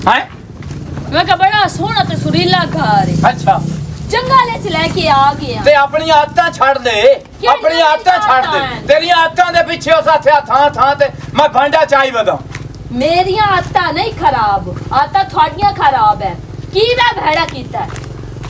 हैं मैं कहा बड़ा सोहना ते सुरीला घर है। अच्छा जंगल च लेके आ गया ते अपनी आदतां छड़ दे, अपनी आदतां छड़ दे। तेरी आदतां दे पिछे उस हत्या थां ते मैं भांडा चाई बदा। मेरियां आदतां नहीं खराब, आदतां थोड़ियां खराब है। की मैं भेड़ा कीता है?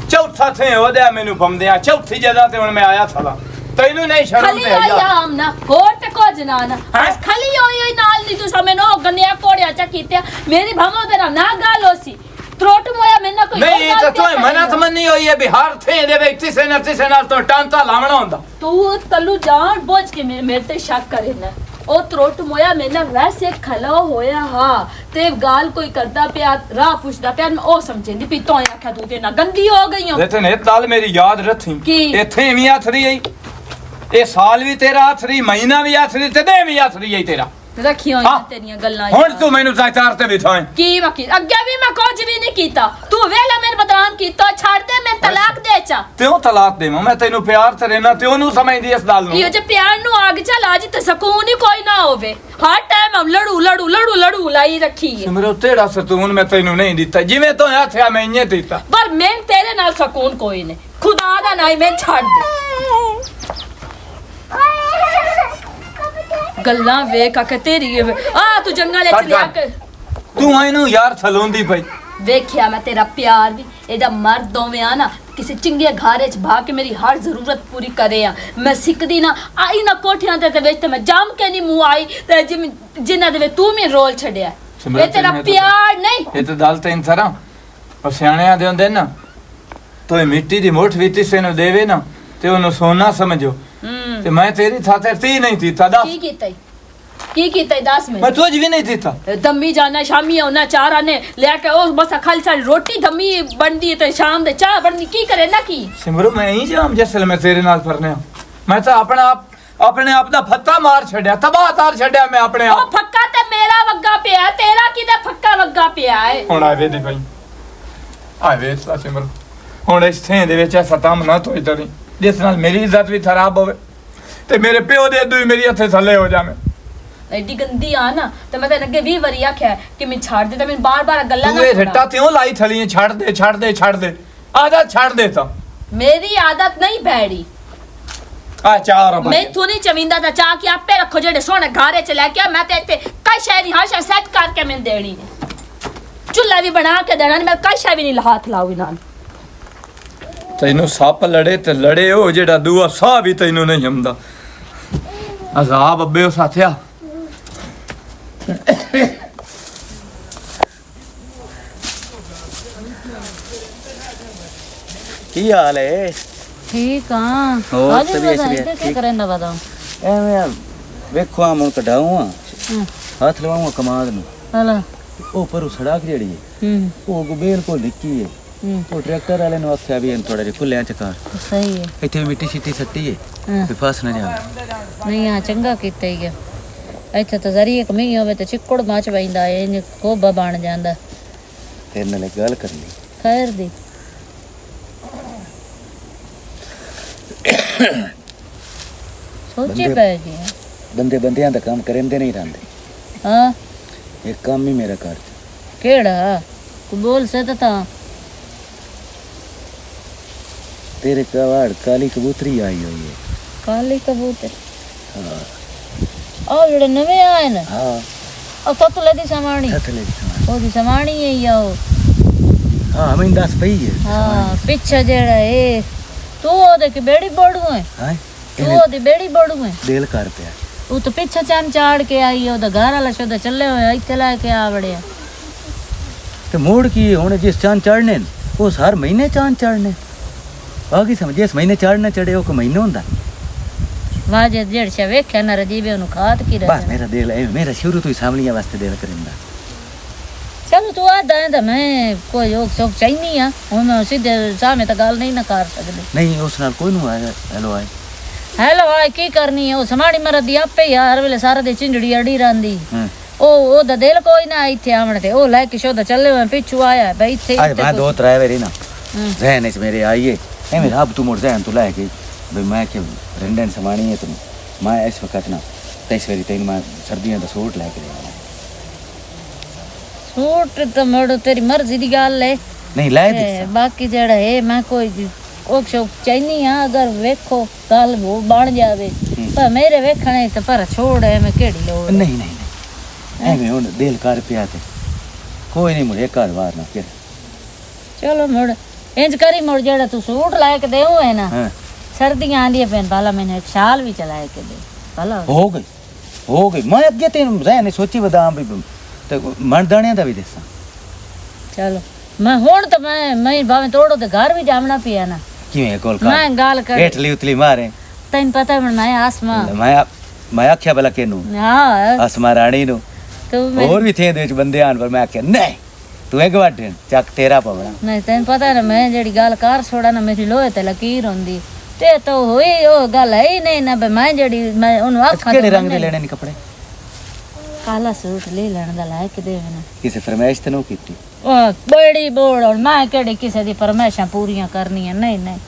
चौथा थे ओदे मैनू बमदियां चौथी जगह ते हुन मैं आया थला तैनू नहीं शर्म खाली ते आई आया आम ना होर ते कुछ ना ना बस खाली होई नाल दी तू समनो गन्या कोड़िया चा कीते मेरी भामो तेरा ना गाल होसी त्रोट मोया मैंने कोई नहीं तो तू मना तमन्नी होई है बिहार थे दे व्यक्ति से ना तो टांता लावना होंदा तू तल्लू जान बोझ के मेरे ते शक करे ना ओ त्रोट मोया मैंने वैसे खलो होया हां ते गाल कोई करदा पिया राह पुछदा पिया ओ समझेंदी पी तो आख्या तू ते ना गंदी हो गई हो लेकिन एक दाल मेरी याद रखी इथे भी आथरी आई ए साल भी तेरा आथरी महीना भी आथरी ते दे भी आथरी आई तेरा रखियो तेरियां गल्लां हुन तू मैनू चार ते बिठाए की वकील अगे भी मैं कुछ भी नहीं कीता तू वेला मेरे बदनाम कीता छाड़ दे मैं तलाक दे चा त्यों तलाक दे मैं तेनू प्यार ते रहना त्यों नु समझदी इस दाल नु ये जे प्यार नु आग चला जी ते सुकून ही कोई ना होवे हर टाइम हम लड़ू लाई रखी है सिमरो तेरा सुकून मैं तेनू नहीं दिता जिवें तो आथया मैं इने दिता पर मैं तेरे नाल सुकून कोई नहीं खुदा दा नहीं मैं छाड़ दे गल्ला वे काके तेरी आ तू जंगल च लिया कर तू आइनू यार थलोंदी पई वेख्या मैं तेरा प्यार भी एदा मर्द दोवें आ ना किसी चिंगे घारे च भा के मेरी हर जरूरत पूरी करे आ मैं सिकदी ना आई ना कोठियां ते वेच ते मैं जम के नहीं मुंह आई ते जिन्ना दे तू मी रोल छड़या ये तेरा प्यार नहीं ये तो दाल तेन थरा और सियाणिया दे हुंदे ना तो ये मिट्टी दी मुठ भी तिसे नु देवे ना ते ओनु सोना समझो ते मैं तेरी खातिर ती नहीं थीता दस की कीता दस में मैं तुझ भी नहीं थीता दम्मी जाना शामी होना चार आने लेके ओ बस खाली सारी रोटी दम्मी बनदी ते शाम दे चाह बनदी की करे ना की सिमरू मैं ही जाम जैसे मैं तेरे नाल फरने मैं तो अपने आप दा फत्ता मार छड़या तबाह तार छड़या मैं अपने आप ओ फक्का ते मेरा वग्गा पिया तेरा किदा फक्का वग्गा पिया है हुन आवे दे भाई आवे सा सिमरू हुन इस थे दे विच सताम ना तोई तरी जिस नाल मेरी इज्जत भी खराब होवे ते मेरे प्यो दे दुई मेरी हथे थले हो जावे एडी गंदी आ ना ते मैं तेन अगे 20 बारी आख्या कि मैं छाड़ दे ते मैं बार-बार गल्ला ना तू ए रट्टा त्यों लाई थली छाड़ दे आदत छाड़ दे ता मेरी आदत नहीं बैड़ी आ चार मैं तू नहीं चविंदा ता चाह के आपे रखो जेडे सोने घारे च लेके मैं ते इत्ते कई शहरी हाशा सेट करके मैं देनी चुल्ला भी बना के देना मैं कई शे भी नहीं हाथ लाऊं ना तैनू सप लड़े ते लड़े हो जेड़ा दूआ साह भी तैनू नहीं हमदा अजाब अब्बे उस साथिया की हाल है ठीक हां आज क्या करना बताओ एवें वेखो आ मुन कढाऊं हाथ लवाऊं कमाद नु हला ओ पर सड़क जेड़ी है ओ गुबेल को निक्की है वो ट्रैक्टर वाले ने आख्या भी थोड़ा जिहा खुल्लिया च कर सही है इत्थे मिट्टी शिट्टी सट्टी है ते फस ना जा नहीं हां चंगा कीता ही है ਇੱਥੇ ਤਾਂ ਜ਼ਰੀ ਇੱਕ ਮੀਂਹ ਹੋਵੇ ਤੇ ਚਿੱਕੜ ਮੱਚ ਪੈਂਦਾ ਏ ਇੰਜ ਕੋਬਾ ਬਣ ਜਾਂਦਾ ਤੇਰੇ ਨਾਲ ਗੱਲ ਕਰਨੀ ਖੈਰ ਦੀ ਸੋਚੇ ਪੈ ਗਿਆ ਬੰਦੇ ਬੰਦਿਆਂ ਦਾ ਕੰਮ ਕਰਦੇ ਨਹੀਂ ਰਹਿੰਦੇ ਹਾਂ ਇਹ ਕੰਮ ਹੀ ਮੇਰਾ ਕਰ ਕਿਹੜਾ ਤੂੰ ਬੋਲ ਸਕਦਾ तेरे कवाड़ काली कबूतरी आई हुई है काली कबूतर हाँ ओ जेड़े नवे आए ना हाँ ओ ततले दी समाणी ततले दी समाणी ओ दी समाणी है या ओ हाँ हमें दस पई है हाँ पीछे जेड़ा है तू ओ दे की बेड़ी बड़ू है हां तू ओ दी बेड़ी बड़ू है दिल कर पिया वो तो पीछे चम चाड़ के आई ओ दा घर वाला शोदा चले होए इथे लेके आ बड़े तो मोड़ की होने जिस चांद चढ़ने वो हर महीने चांद चढ़ने आगे समझे इस महीने चढ़ना चढ़े हो को महीना होंदा वाजे जेड़ से वेख्या ना रजीबे नु खात की बस मेरा दिल है मेरा शुरू तो ही सामलिया वास्ते दिल करिंदा चलो तू आदा है तो मैं कोई योग शौक चाहिए हां हम सीधे सामने तो गल नहीं ना कर सकदे नहीं उस नाल कोई नु आया हेलो आए की करनी है ओ समाड़ी मर दी आपे यार वेले सारा दे चिंजड़ी अड़ी रांदी ओ दा दिल कोई ना इथे आवण ते ओ लेके शोदा चले मैं पिछू आया भाई इथे आए मैं दो ड्राइवर ही ना जहन इस मेरे आइए ए मेरा अब तू मोड़ जहन तू लाए के भाई मैं के रेंडन समानी है तुम मैं इस वक्त ना तेईस वाली तेन मैं सर्दियों का सूट लेके सूट तो मोड़ो तेरी मर्जी दी गल है नहीं लाए दे बाकी जेड़ा है मैं कोई ओक शोक चाहनी हां अगर वेखो गल वो बन जावे पर मेरे वेखणे ते पर छोड़ है मैं केड़ी लोड़ नहीं नहीं एवें हुन दिल कर पिया ते कोई नहीं मुड़े घर बार ना फिर चलो मुड़ इंज करी मुड़ जेड़ा तू सूट लाए के देऊ है ना सर्दियां आंदी पेन भला मैंने एक शाल भी चलाए के दे भला हो गई मैं अगे तेन रहने सोची बदाम भी ते मर्दाणियां दा भी देसा चलो मैं हुन तो मैं भावे तोड़ो ते घर भी जामना पिया ना किवें कोल का मैं गाल कर हेठली उतली मारे तैन पता है मैं आसमां मैं आख्या भला केनू हां आसमां रानी नु तो और भी थे दे विच बंदे आन पर मैं आख्या नहीं तू एक वाटे चक तेरा पवना नहीं तैन पता है ना मैं जेड़ी गाल कर छोड़ा ना मेरी लोहे ते लकीर होंदी ते तो हुई ओ गल है ही नहीं ना मैं जेड़ी मैं उन आखा केड़े रंग दे लेने नहीं कपड़े काला सूट ले लेने दा लायक देवे ना किसी फरमाइश ते नो कीती ओ बड़ी बोल और मैं केड़ी किसे दी फरमाइशां पूरीਆਂ करनियां नहीं नहीं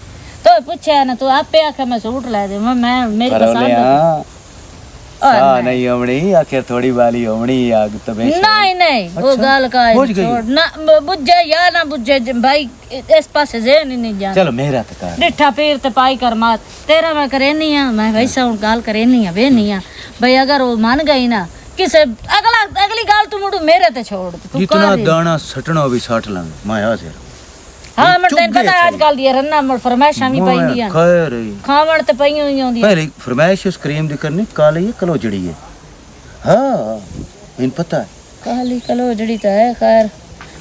तो पूछया ना तू आपे आखे मैं सूट ला दे मैं मेरी पसंद हाँ नहीं होमनी आखिर थोड़ी वाली होमनी आग तो नहीं नहीं वो गाल का छोड़ ना बुझे या ना बुझे भाई इस पासे जेन ही नहीं जाना चलो मेरा तो कर डिठा पैर ते पाई कर मात तेरा मैं करे नहीं है मैं वैसा हूं गाल करे नहीं है वे नहीं है भाई अगर वो मान गई ना किसे अगली गाल तू मुड़ू मेरे ते छोड़ तू जितना दाना सटना भी सट लांग मैं आ से हां मैं तेन पता आजकल दी रन्ना मर फरमाइशां भी पैंदियां खैर खावण ते पई होई होंदी पहले फरमाइश उस क्रीम दी करनी काली है कलोजड़ी है हां इन पता है काली कलोजड़ी तो है खैर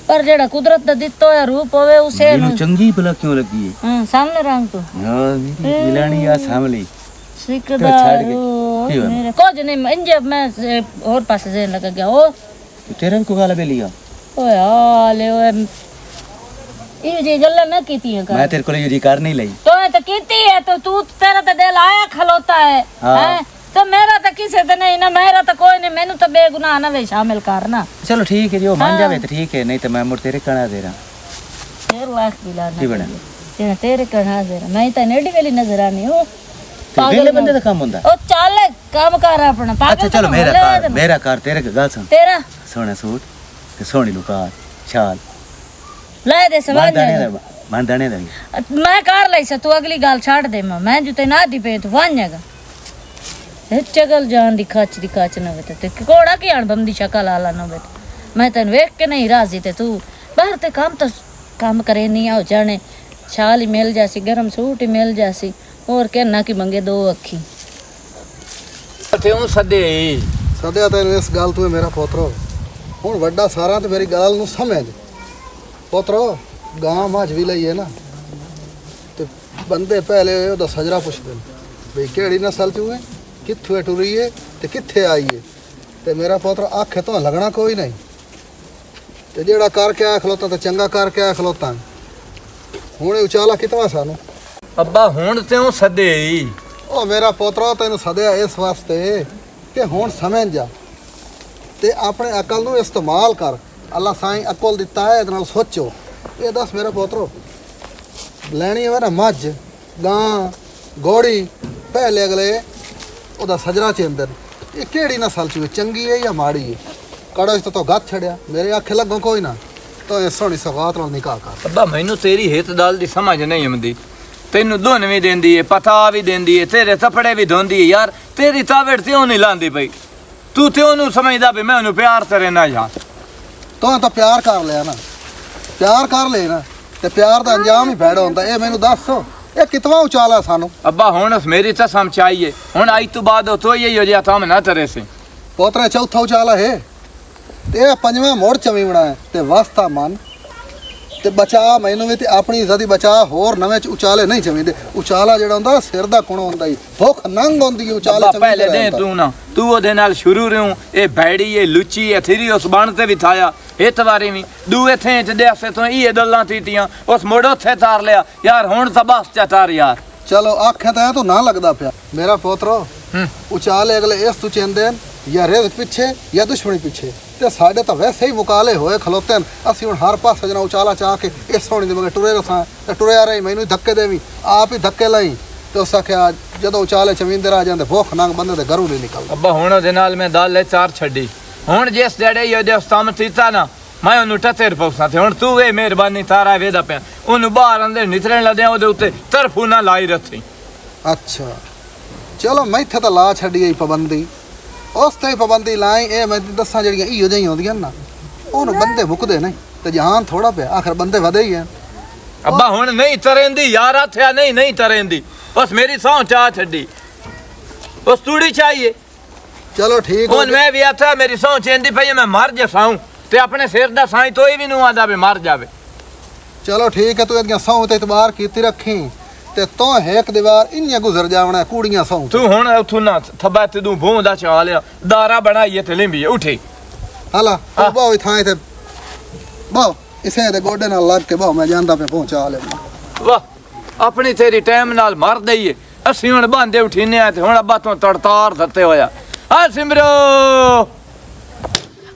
पर जेड़ा कुदरत दा दित्तो है रूप होवे उसे नु चंगी भला क्यों लगी है हां सामने रंग तो हां मेरी मिलानी आ सामली सिकदा मेरे कुछ नहीं इंजे मैं और पास से लग गया ओ तेरे को गाला बे लिया ओए हाले ओए ये जी गल्ला ना कीती है मैं तेरे को ये कर नहीं लई तो कीती है तो तू तेरा तो दिल आया खलोता है हैं तो मेरा तो किसे तो नहीं ना मेरा तो कोई नहीं मैनू तो बेगुनाह ना वे शामिल करना चलो ठीक है जो मान जावे तो ठीक है नहीं तो मैं मुड़ तेरे कणा दे रहा 1 लाख दिला की बना तेरे कणा दे रहा मैं तो नेडी वाली नजर आनी हूं पागल बंदे दा काम हुंदा ओ चल काम कर अपना पागल अच्छा चलो मेरा कार तेरे गल सुन तेरा सोना सूट ते सोनी लुकार शाल ले दे सवाल मान दाने दा मैं कार लाई से तू अगली गाल छाड़ दे मैं जो ते ना दी पे तू वान्यागा चगल जान दी खाच ना वे ते कोड़ा की आण बंदी शक्ल आला ना वे मैं तन वेख के नहीं राजी ते तू बाहर ते काम करे नहीं आओ जाने शाल ही मिल जासी गरम सूट ही मिल जासी और कहना कि मंगे 2 अखी तेऊ सदया तेन इस गल तू मेरा पोतरो हुण वड्डा सारा ते मेरी गल नू समझ पोतरो गां मझ भी लईए ना ते बंदे पहले ओदा सजरा पुछदे बई केड़ी नस्ल चू है कित्थों टुरी है ते कित्थे आई है ते मेरा पोतरो आखे तो लगना कोई नहीं ते जेड़ा करके आया खलोता ते चंगा करके आया खलोता हुण उचाला कितवा सानू अब्बा हुण तेऊ सदे ओ मेरा पोतरो तेन सदया इस वास्ते कि हुण समझ जा ते अपने अकल नू इस्तेमाल कर अल्लाह साईं अकल दिता है इहदे नाल सोचो ये दस मेरा पोतरो लैनी है ना मझ गां घोड़ी पहले अगले ओदा सजरा चेंदर ये केड़ी नस्ल च चंगी है या माड़ी है कड़ा तो गत छड़िया मेरे आखे लगो कोई ना तो ये सोहनी सौगात नाल निकाह कर अब्बा मैनू तेरी हित दाल दी समझ नहीं आंदी तेनू दुन भी देंदी है पता भी देंदी है तेरे कपड़े भी धोंदी है यार तेरी तावेड़ त्यों नहीं लांदी पई तू त्यों नू समझदा भी मैं उन्हें प्यार से रहना यार तो प्यार कर लिया ना प्यार कर ले ना ते प्यार दा अंजाम ही भैड़ा होंदा ए मैनू दस ये कितवा उचाला सानू अब्बा हुण मेरी तो समझ चाहिए हुण आई तो बाद तो यही हो जाता हम ना तेरे से पोतरा चौथा उचाला है ते पंजवां मोड़ चवीवना है ते वास्ता मन ते बचा मैनू भी ते अपनी इज्जत ही बचा होर नवें च उचाले नहीं चवींदे उचाला जेड़ा हुंदा सिर दा कुण हुंदा ही भुख नंग हुंदी है उचाले अब्बा पहले दे तू ना तू ओदे नाल शुरू रहूं ए बैड़ी ए लुची ए थिरी उस बण ते भी थाया इस बारी भी दूए थे च देसे तो ये गल्लां थीतियां उस मोड़ो थे तार लिया यार हुण तो बस चतार यार चलो आखे तो तो ना लगदा पिया मेरा पोतरो उचाले अगले इस तू चेंदे या रेज पीछे या दुश्मनी पीछे ते साडे तो वैसे ही मुकाले होए खलोते असीं हुण हर पासे जना उचाला चाह के इस सोहनी दे मगर टुरे रसां ते टुरिया रही मैनू धक्के देवी आप ही धक्के लाई ते उस आख्या जदों उचाले चवींदे रह जांदे भुख नंग बंदे दे घरों नहीं निकलदा अब्बा हुण ओदे नाल मैं दाल ले चार छड्डी हुण जिस जड़े ये दे स्तम थीता ना ਮੈਂ ਉਹਨੂੰ ਟੱਤੇਰ ਪਉਸਾਂ ਤੇ ਹੁਣ ਤੂੰ ਇਹ ਮਿਹਰਬਾਨੀ ਤਾਰਾ ਵੇਦਾ ਪਿਆ ਉਹਨੂੰ ਬਾਹਰ ਅੰਦਰ ਨਿਤਰਨ ਲੱਦਿਆਂ ਉਹਦੇ ਉੱਤੇ ਤਰਫੂ ਨਾ ਲਾਈ ਰੱਖੀ ਅੱਛਾ ਚਲੋ ਮੈਥੇ ਤਾਂ ਲਾ ਛੱਡੀ ਗਈ ਪਾਬੰਦੀ ਉਸ ਤੇ ਪਾਬੰਦੀ ਲਾਈ ਇਹ ਮੈਂ ਦੱਸਾਂ ਜਿਹੜੀਆਂ ਇਹੋ ਜਿਹੀਆਂ ਹੁੰਦੀਆਂ ਨਾ ਉਹਨੂੰ ਬੰਦੇ ਮੁੱਕਦੇ ਨਹੀਂ ਤੇ ਜਹਾਨ ਥੋੜਾ ਪਿਆ ਆਖਰ ਬੰਦੇ ਵਧੇ ਹੀ ਆ ਅੱਬਾ ਹੁਣ ਨਹੀਂ ਤਰੇਂਦੀ ਯਾਰ ਆਥਿਆ ਨਹੀਂ ਤਰੇਂਦੀ ਬਸ ਮੇਰੀ ਸਹੁੰ ਚਾਹ ਛੱਡੀ ਉਸ ਤੂੜੀ ਚਾਹੀਏ ਚਲੋ ਠੀਕ ਹੋ ਹੁਣ ਮੈਂ ਵੀ ਆਥਿਆ ਮੇਰੀ ਸਹੁੰ ਚੇਂਦੀ ਪਈ ਮੈਂ ਮਰ ਜਾਸਾਂ ਤੇ ਆਪਣੇ ਸਿਰ ਦਾ ਸਾਈਂ ਤੋਈ ਵੀ ਨੂੰ ਆਂਦਾ ਵੀ ਮਰ ਜਾਵੇ ਚਲੋ ਠੀਕ ਹੈ ਤੂੰ ਇਹਦੀਆਂ ਸਹੁੰ ਤੇ ਇਤਬਾਰ ਕੀਤੀ ਰੱਖੀ ਤੇ ਤੂੰ ਇੱਕ ਦੀਵਾਰ ਇੰਨੀਆਂ ਗੁਜ਼ਰ ਜਾਵਣਾ ਕੂੜੀਆਂ ਸਹੁੰ ਤੂੰ ਹੁਣ ਉਥੋਂ ਨਾ ਥੱਬਾ ਤੇ ਤੂੰ ਭੂੰ ਦਾ ਚਾ ਲਿਆ ਦਾਰਾ ਬਣਾਈਏ ਤੇ ਲਿੰਬੀਏ ਉਠੀ ਹਲਾ ਤੂੰ ਬਾਹੋ ਥਾਂ ਤੇ ਬਾਹੋ ਇਸੇ ਦੇ ਗੋਡੇ ਨਾਲ ਲੱਗ ਕੇ ਬਾਹੋ ਮੈਂ ਜਾਂਦਾ ਪਿਆ ਪਹੁੰਚਾ ਲਿਆ ਵਾਹ ਆਪਣੀ ਤੇਰੀ ਟਾਈਮ ਨਾਲ ਮਰ ਦਈਏ ਅਸੀਂ ਹੁਣ ਬਾਂਦੇ ਉਠੀਨੇ ਆ ਤੇ ਹੁਣ ਅੱਬਾ ਤੋਂ ਤੜਤਾਰ ਦਿੱਤੇ ਹੋਇਆ ਆ ਸਿਮਰੋ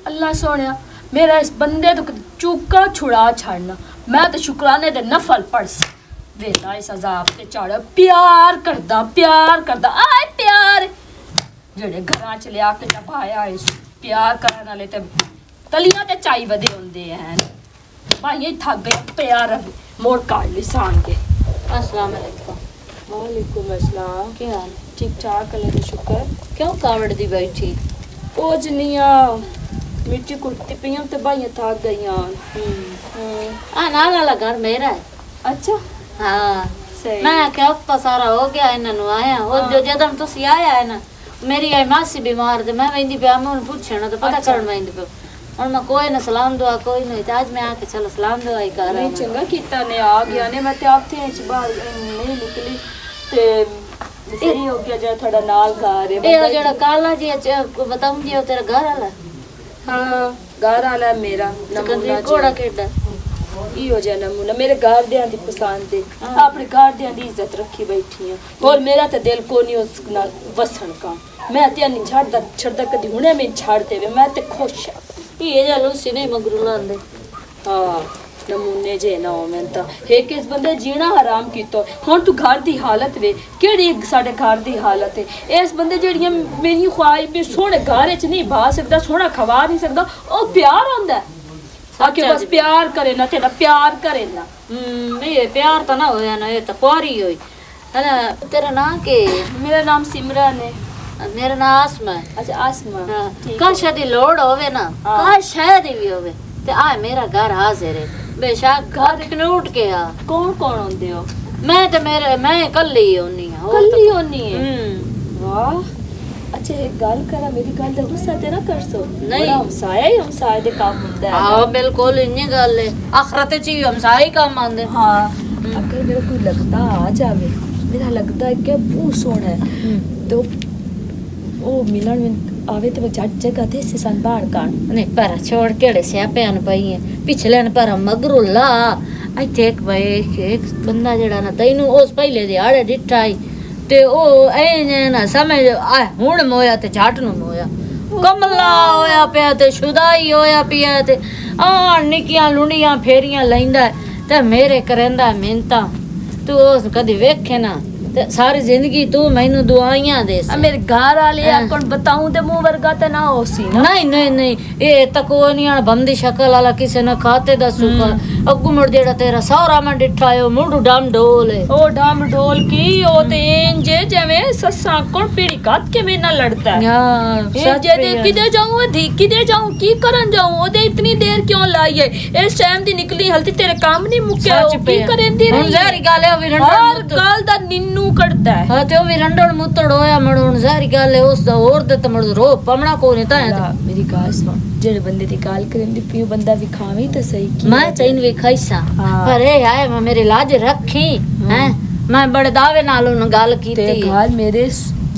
ਅੱਲਾ ਸੋਹਣਿਆ ਮੇਰਾ ਇਸ ਬੰਦੇ ਤੋਂ ਚੂਕਾ ਛੁੜਾ ਛੱਡਣਾ ਮੈਂ ਤਾਂ ਸ਼ੁਕਰਾਨੇ ਦੇ ਨਫਲ ਪੜ ਸਕ ਵੇਲਾ ਇਸ ਅਜ਼ਾਬ ਤੇ ਚੜ ਪਿਆਰ ਕਰਦਾ ਆਏ ਪਿਆਰ ਜਿਹੜੇ ਘਰਾਂ ਚ ਲਿਆ ਕੇ ਚਪਾਇਆ ਇਸ ਪਿਆਰ ਕਰਨ ਵਾਲੇ ਤੇ ਤਲੀਆਂ ਤੇ ਚਾਈ ਵਧੇ ਹੁੰਦੇ ਹਨ ਭਾਈ ਇਹ ਥੱਕ ਗਏ ਪਿਆਰ ਮੋੜ ਕਾੜ ਲਿਸਾਨ ਕੇ अस्सलाम वालेकुम। ਵਾਲੇਕੁਮ ਅਸਲਾਮ ਕੀ ਹਾਲ? ਠੀਕ ਠਾਕ ਅੱਲਾ ਦਾ ਸ਼ੁਕਰ ਕਿਉਂ ਕਾਵੜ ਦੀ ਬੈਠੀ? ਉਹ ਜਨੀਆਂ ਮਿੱਟੀ ਕੁੱਟਤੀ ਪਈਆਂ ਤੇ ਭਾਈਆਂ ਥੱਕ ਗਈਆਂ ਆ ਨਾਲ ਵਾਲਾ ਘਰ ਮੇਰਾ ਹੈ। ਅੱਛਾ ਹਾਂ ਸਹੀ ਮੈਂ ਕਿ ਹਫਤਾ ਸਾਰਾ ਹੋ ਗਿਆ ਇਹਨਾਂ ਨੂੰ ਆਇਆ ਉਹ ਜੋ ਜਦੋਂ ਤੁਸੀਂ ਆਇਆ ਹੈ ਨਾ ਮੇਰੀ ਆਈ ਮਾਸੀ ਬਿਮਾਰ ਤੇ ਮੈਂ ਵੈਂਦੀ ਪਿਆ ਮੈਂ ਉਹਨੂੰ ਪੁੱਛਣਾ ਤਾਂ ਪਤਾ ਕਰਨ ਵੈਂਦੀ ਪਿਆ ਹੁਣ ਮੈਂ ਕੋਈ ਨਾ ਸਲਾਮ ਦੁਆ ਕੋਈ ਨਹੀਂ ਤੇ ਅੱਜ ਮੈਂ ਆ ਕੇ ਚਲੋ ਸਲਾਮ ਦੁਆ ਹੀ ਕਰ ਨਹੀਂ ਚੰਗਾ ਕੀਤਾ ਨੇ ਆ ਗਿਆ ਨੇ ਮੈਂ ਤੇ ਆਪਥੇ ਚ ਬਾਹਰ ਨਹੀਂ ਨਿਕਲੀ ਤੇ ਸਹੀ ਹੋ ਗਿਆ ਜਿਹੜਾ ਤੁਹਾਡਾ ਨਾਲ ਘਰ ਹੈ ਇਹ ਜਿਹੜਾ ਕਾਲਾ ਜੀ ਬਤਾਉਂ ਜੀ ਉਹ ਤੇਰਾ ਘਰ ਵਾਲਾ ਹਾਂ ਘਰ ਵਾਲਾ ਮੇਰਾ ਨਮੂਨਾ ਕੋੜਾ ਕਿੱਡਾ ਇਹੋ ਜਿਹਾ ਨਮੂਨਾ ਮੇਰੇ ਘਰਦਿਆਂ ਦੀ ਪਸੰਦ ਹੈ ਆਪਣੇ ਘਰਦਿਆਂ ਦੀ ਇੱਜ਼ਤ ਰੱਖੀ ਬੈਠੀ ਆ ਹੋਰ ਮੇਰਾ ਤਾਂ ਦਿਲ ਕੋ ਨਹੀਂ ਉਸ ਨਾਲ ਵਸਣ ਕਾ ਮੈਂ ਤੇ ਨਹੀਂ ਛੱਡਦਾ ਕਦੀ ਹੁਣੇ ਮੈਂ ਛੱਡ ਦੇਵੇ ਮੈਂ ਤੇ ਖੁਸ਼ ਆ ਇਹ ਜਿਹਾ ਲੂਸੀ ਨਹੀਂ ਮਗਰੂ ਲਾਂਦੇ ਹਾਂ ਨਮੂਨੇ ਜੇ ਨਾ ਮੈਂ ਤਾਂ ਇੱਕ ਇਸ ਬੰਦੇ ਜੀਣਾ ਹਰਾਮ ਕੀਤਾ ਹੁਣ ਤੂੰ ਘਰ ਦੀ ਹਾਲਤ ਵੇ ਕਿਹੜੀ ਸਾਡੇ ਘਰ ਦੀ ਹਾਲਤ ਹੈ ਇਸ ਬੰਦੇ ਜਿਹੜੀਆਂ ਮੇਰੀ ਖੁਆਇਸ਼ ਵੀ ਸੋਹਣੇ ਘਰ ਵਿੱਚ ਨਹੀਂ ਬਾ ਸਕਦਾ ਸੋਹਣਾ ਖਵਾ ਨਹੀਂ ਸਕਦਾ ਉਹ ਪਿਆਰ ਹੁੰਦਾ ਆ ਕਿ ਬਸ ਪਿਆਰ ਕਰੇ ਨਾ ਤੇਰਾ ਪਿਆਰ ਕਰੇ ਨਾ ਇਹ ਪਿਆਰ ਤਾਂ ਨਾ ਹੋਇਆ ਨਾ ਇਹ ਤਾਂ ਕੁਆਰੀ ਹੋਈ ਹੈ ਤੇਰਾ ਨਾਂ ਕੀ ਮੇਰਾ ਨਾਮ ਸਿਮਰਨ ਹੈ ਮੇਰਾ ਨਾਂ ਆਸਮਾ ਹੈ ਅੱਛਾ ਆਸਮਾ ਕਾਸ਼ਾ ਦੀ ਲੋੜ ਹੋਵੇ ਨਾ ਕਾਸ਼ਾ ਦੀ ਵੀ ਹੋਵੇ ਤੇ ਆ ਮੇਰਾ ਘਰ ਹਾਜ਼ਰ ਹੈ ਬੇਸ਼ੱਕ ਘਰ ਇੱਕ ਨੂੰ ਉੱਠ ਕੇ ਆ ਕੌਣ ਹੁੰਦੇ ਹੋ ਮੈਂ ਕੱਲੀ ਹੁੰਨੀ ਆ ਕੱਲੀ ਹੋਣੀ ਹੈ ਵਾਹ ਅੱਛਾ ਇੱਕ ਗੱਲ ਕਰਾਂ ਮੇਰੀ ਗੱਲ ਦਾ ਗੁੱਸਾ ਤੇ ਨਾ ਕਰ ਸੋ ਨਹੀਂ ਹਮਸਾਇਆ ਦੇ ਕੰਮ ਹੁੰਦਾ ਹੈ ਹਾਂ ਬਿਲਕੁਲ ਇੰਨੀ ਗੱਲ ਹੈ ਆਖਰਤ ਚ ਹੀ ਹਮਸਾਈ ਕੰਮ ਆਉਂਦੇ ਹਾਂ ਅਗਰ ਮੇਰੇ ਕੋਈ ਲੱਗਦਾ ਆ ਜਾਵੇ ਮੇਰਾ ਲੱਗਦਾ ਹੈ ਕਿ ਬਹੁਤ ਸੋਹਣਾ ਹੈ तो वो मिलन में आवे तो जट जगह थे से संभाल कर नहीं पर छोड़ केड़े स्यापे न पई है पिछले न पर मगरू ला आई टेक भाई एक बंदा जेड़ा ना तैनू उस पहले दे आड़े डिठाई ते ओ ए ना समझ आ हुन मोया ते झट नु मोया कमला होया पिया ते शुदाई होया पिया ते आ निकियां लुंडियां फेरियां लैंदा ते मेरे करंदा मिन्ता तू उस कदी वेखे ना सारी जिंदगी तू मैनू दुआइयां दे मेरे घर वाले कौन बताऊं ते मुंह वर्गा ते ना होसी ना नहीं ये तको नहीं आन बंदी शक्ल वाला किसे न खाते दा सुखा अगू मुड़ जेड़ा तेरा सारा मैं डिठायो मुंडू डाम डोल है ओ डाम डोल की ओ ते इंजे जेवे ससा कोन पीड़ी काट के में ना लड़ता है हां जे दे किदे जाऊं धी किदे जाऊं की करन जाऊं ओदे इतनी देर क्यों लाई है इस टाइम दी निकली हल्ती तेरे काम नहीं मुक्या ओ की करेंदी रही हुन जहरी गाल है वी रंडन गाल दा निन्नू करता है हां ते वी रंडन मुतड़ होया मड़न जहरी गाल है उस दा और दे तमड़ रो पमना को नहीं ता मेरी गाल सुन जेड़े बंदे दी गाल करेंदी पियो बंदा भी खावे तो सही की मैं चैन वी खाईसा पर ए आए मैं मेरी लाज रखी हैं मैं बड़े दावे नाल उन गाल कीती ते गाल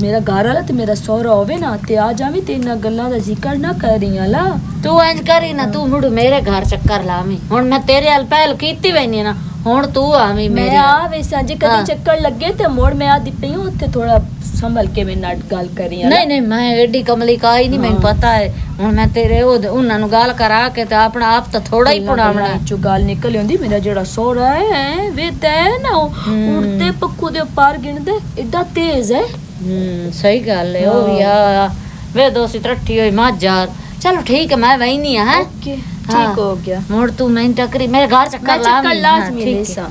मेरा घर वाला ते मेरा सोहरा होवे ना ते आ जावे ते इना गल्लां दा जिक्र ना करियां ला तू इंज करी ना तू मुड़ मेरे घर चक्कर लावी हुन मैं तेरे अल पहल कीती वैनी ना हुन तू आवी मेरे मैं आ वैसा जे कदी चक्कर लगे ते मोड़ में आदी पई उत्ते थोड़ा संभल के मैं नाट गाल करियां नहीं मैं एडी कमली काई नहीं मैनू पता है हुन मैं तेरे उन्हां नु गाल करा के ते अपना आप तो थोड़ा ही पड़ावना जो गाल निकल आंदी मेरा जेड़ा सोहरा है वे ते ना उड़ते पक्कू दे पार गिनदे एडा तेज है सही गल है ओ या वे दोसी तरठी होई माजार चलो ठीक है मैं वही नहीं है ठीक हो गया मोड़ तू मैं टकरी मेरे घर चक्कर मैं चक्कर लाजमी ठीक है। लेसा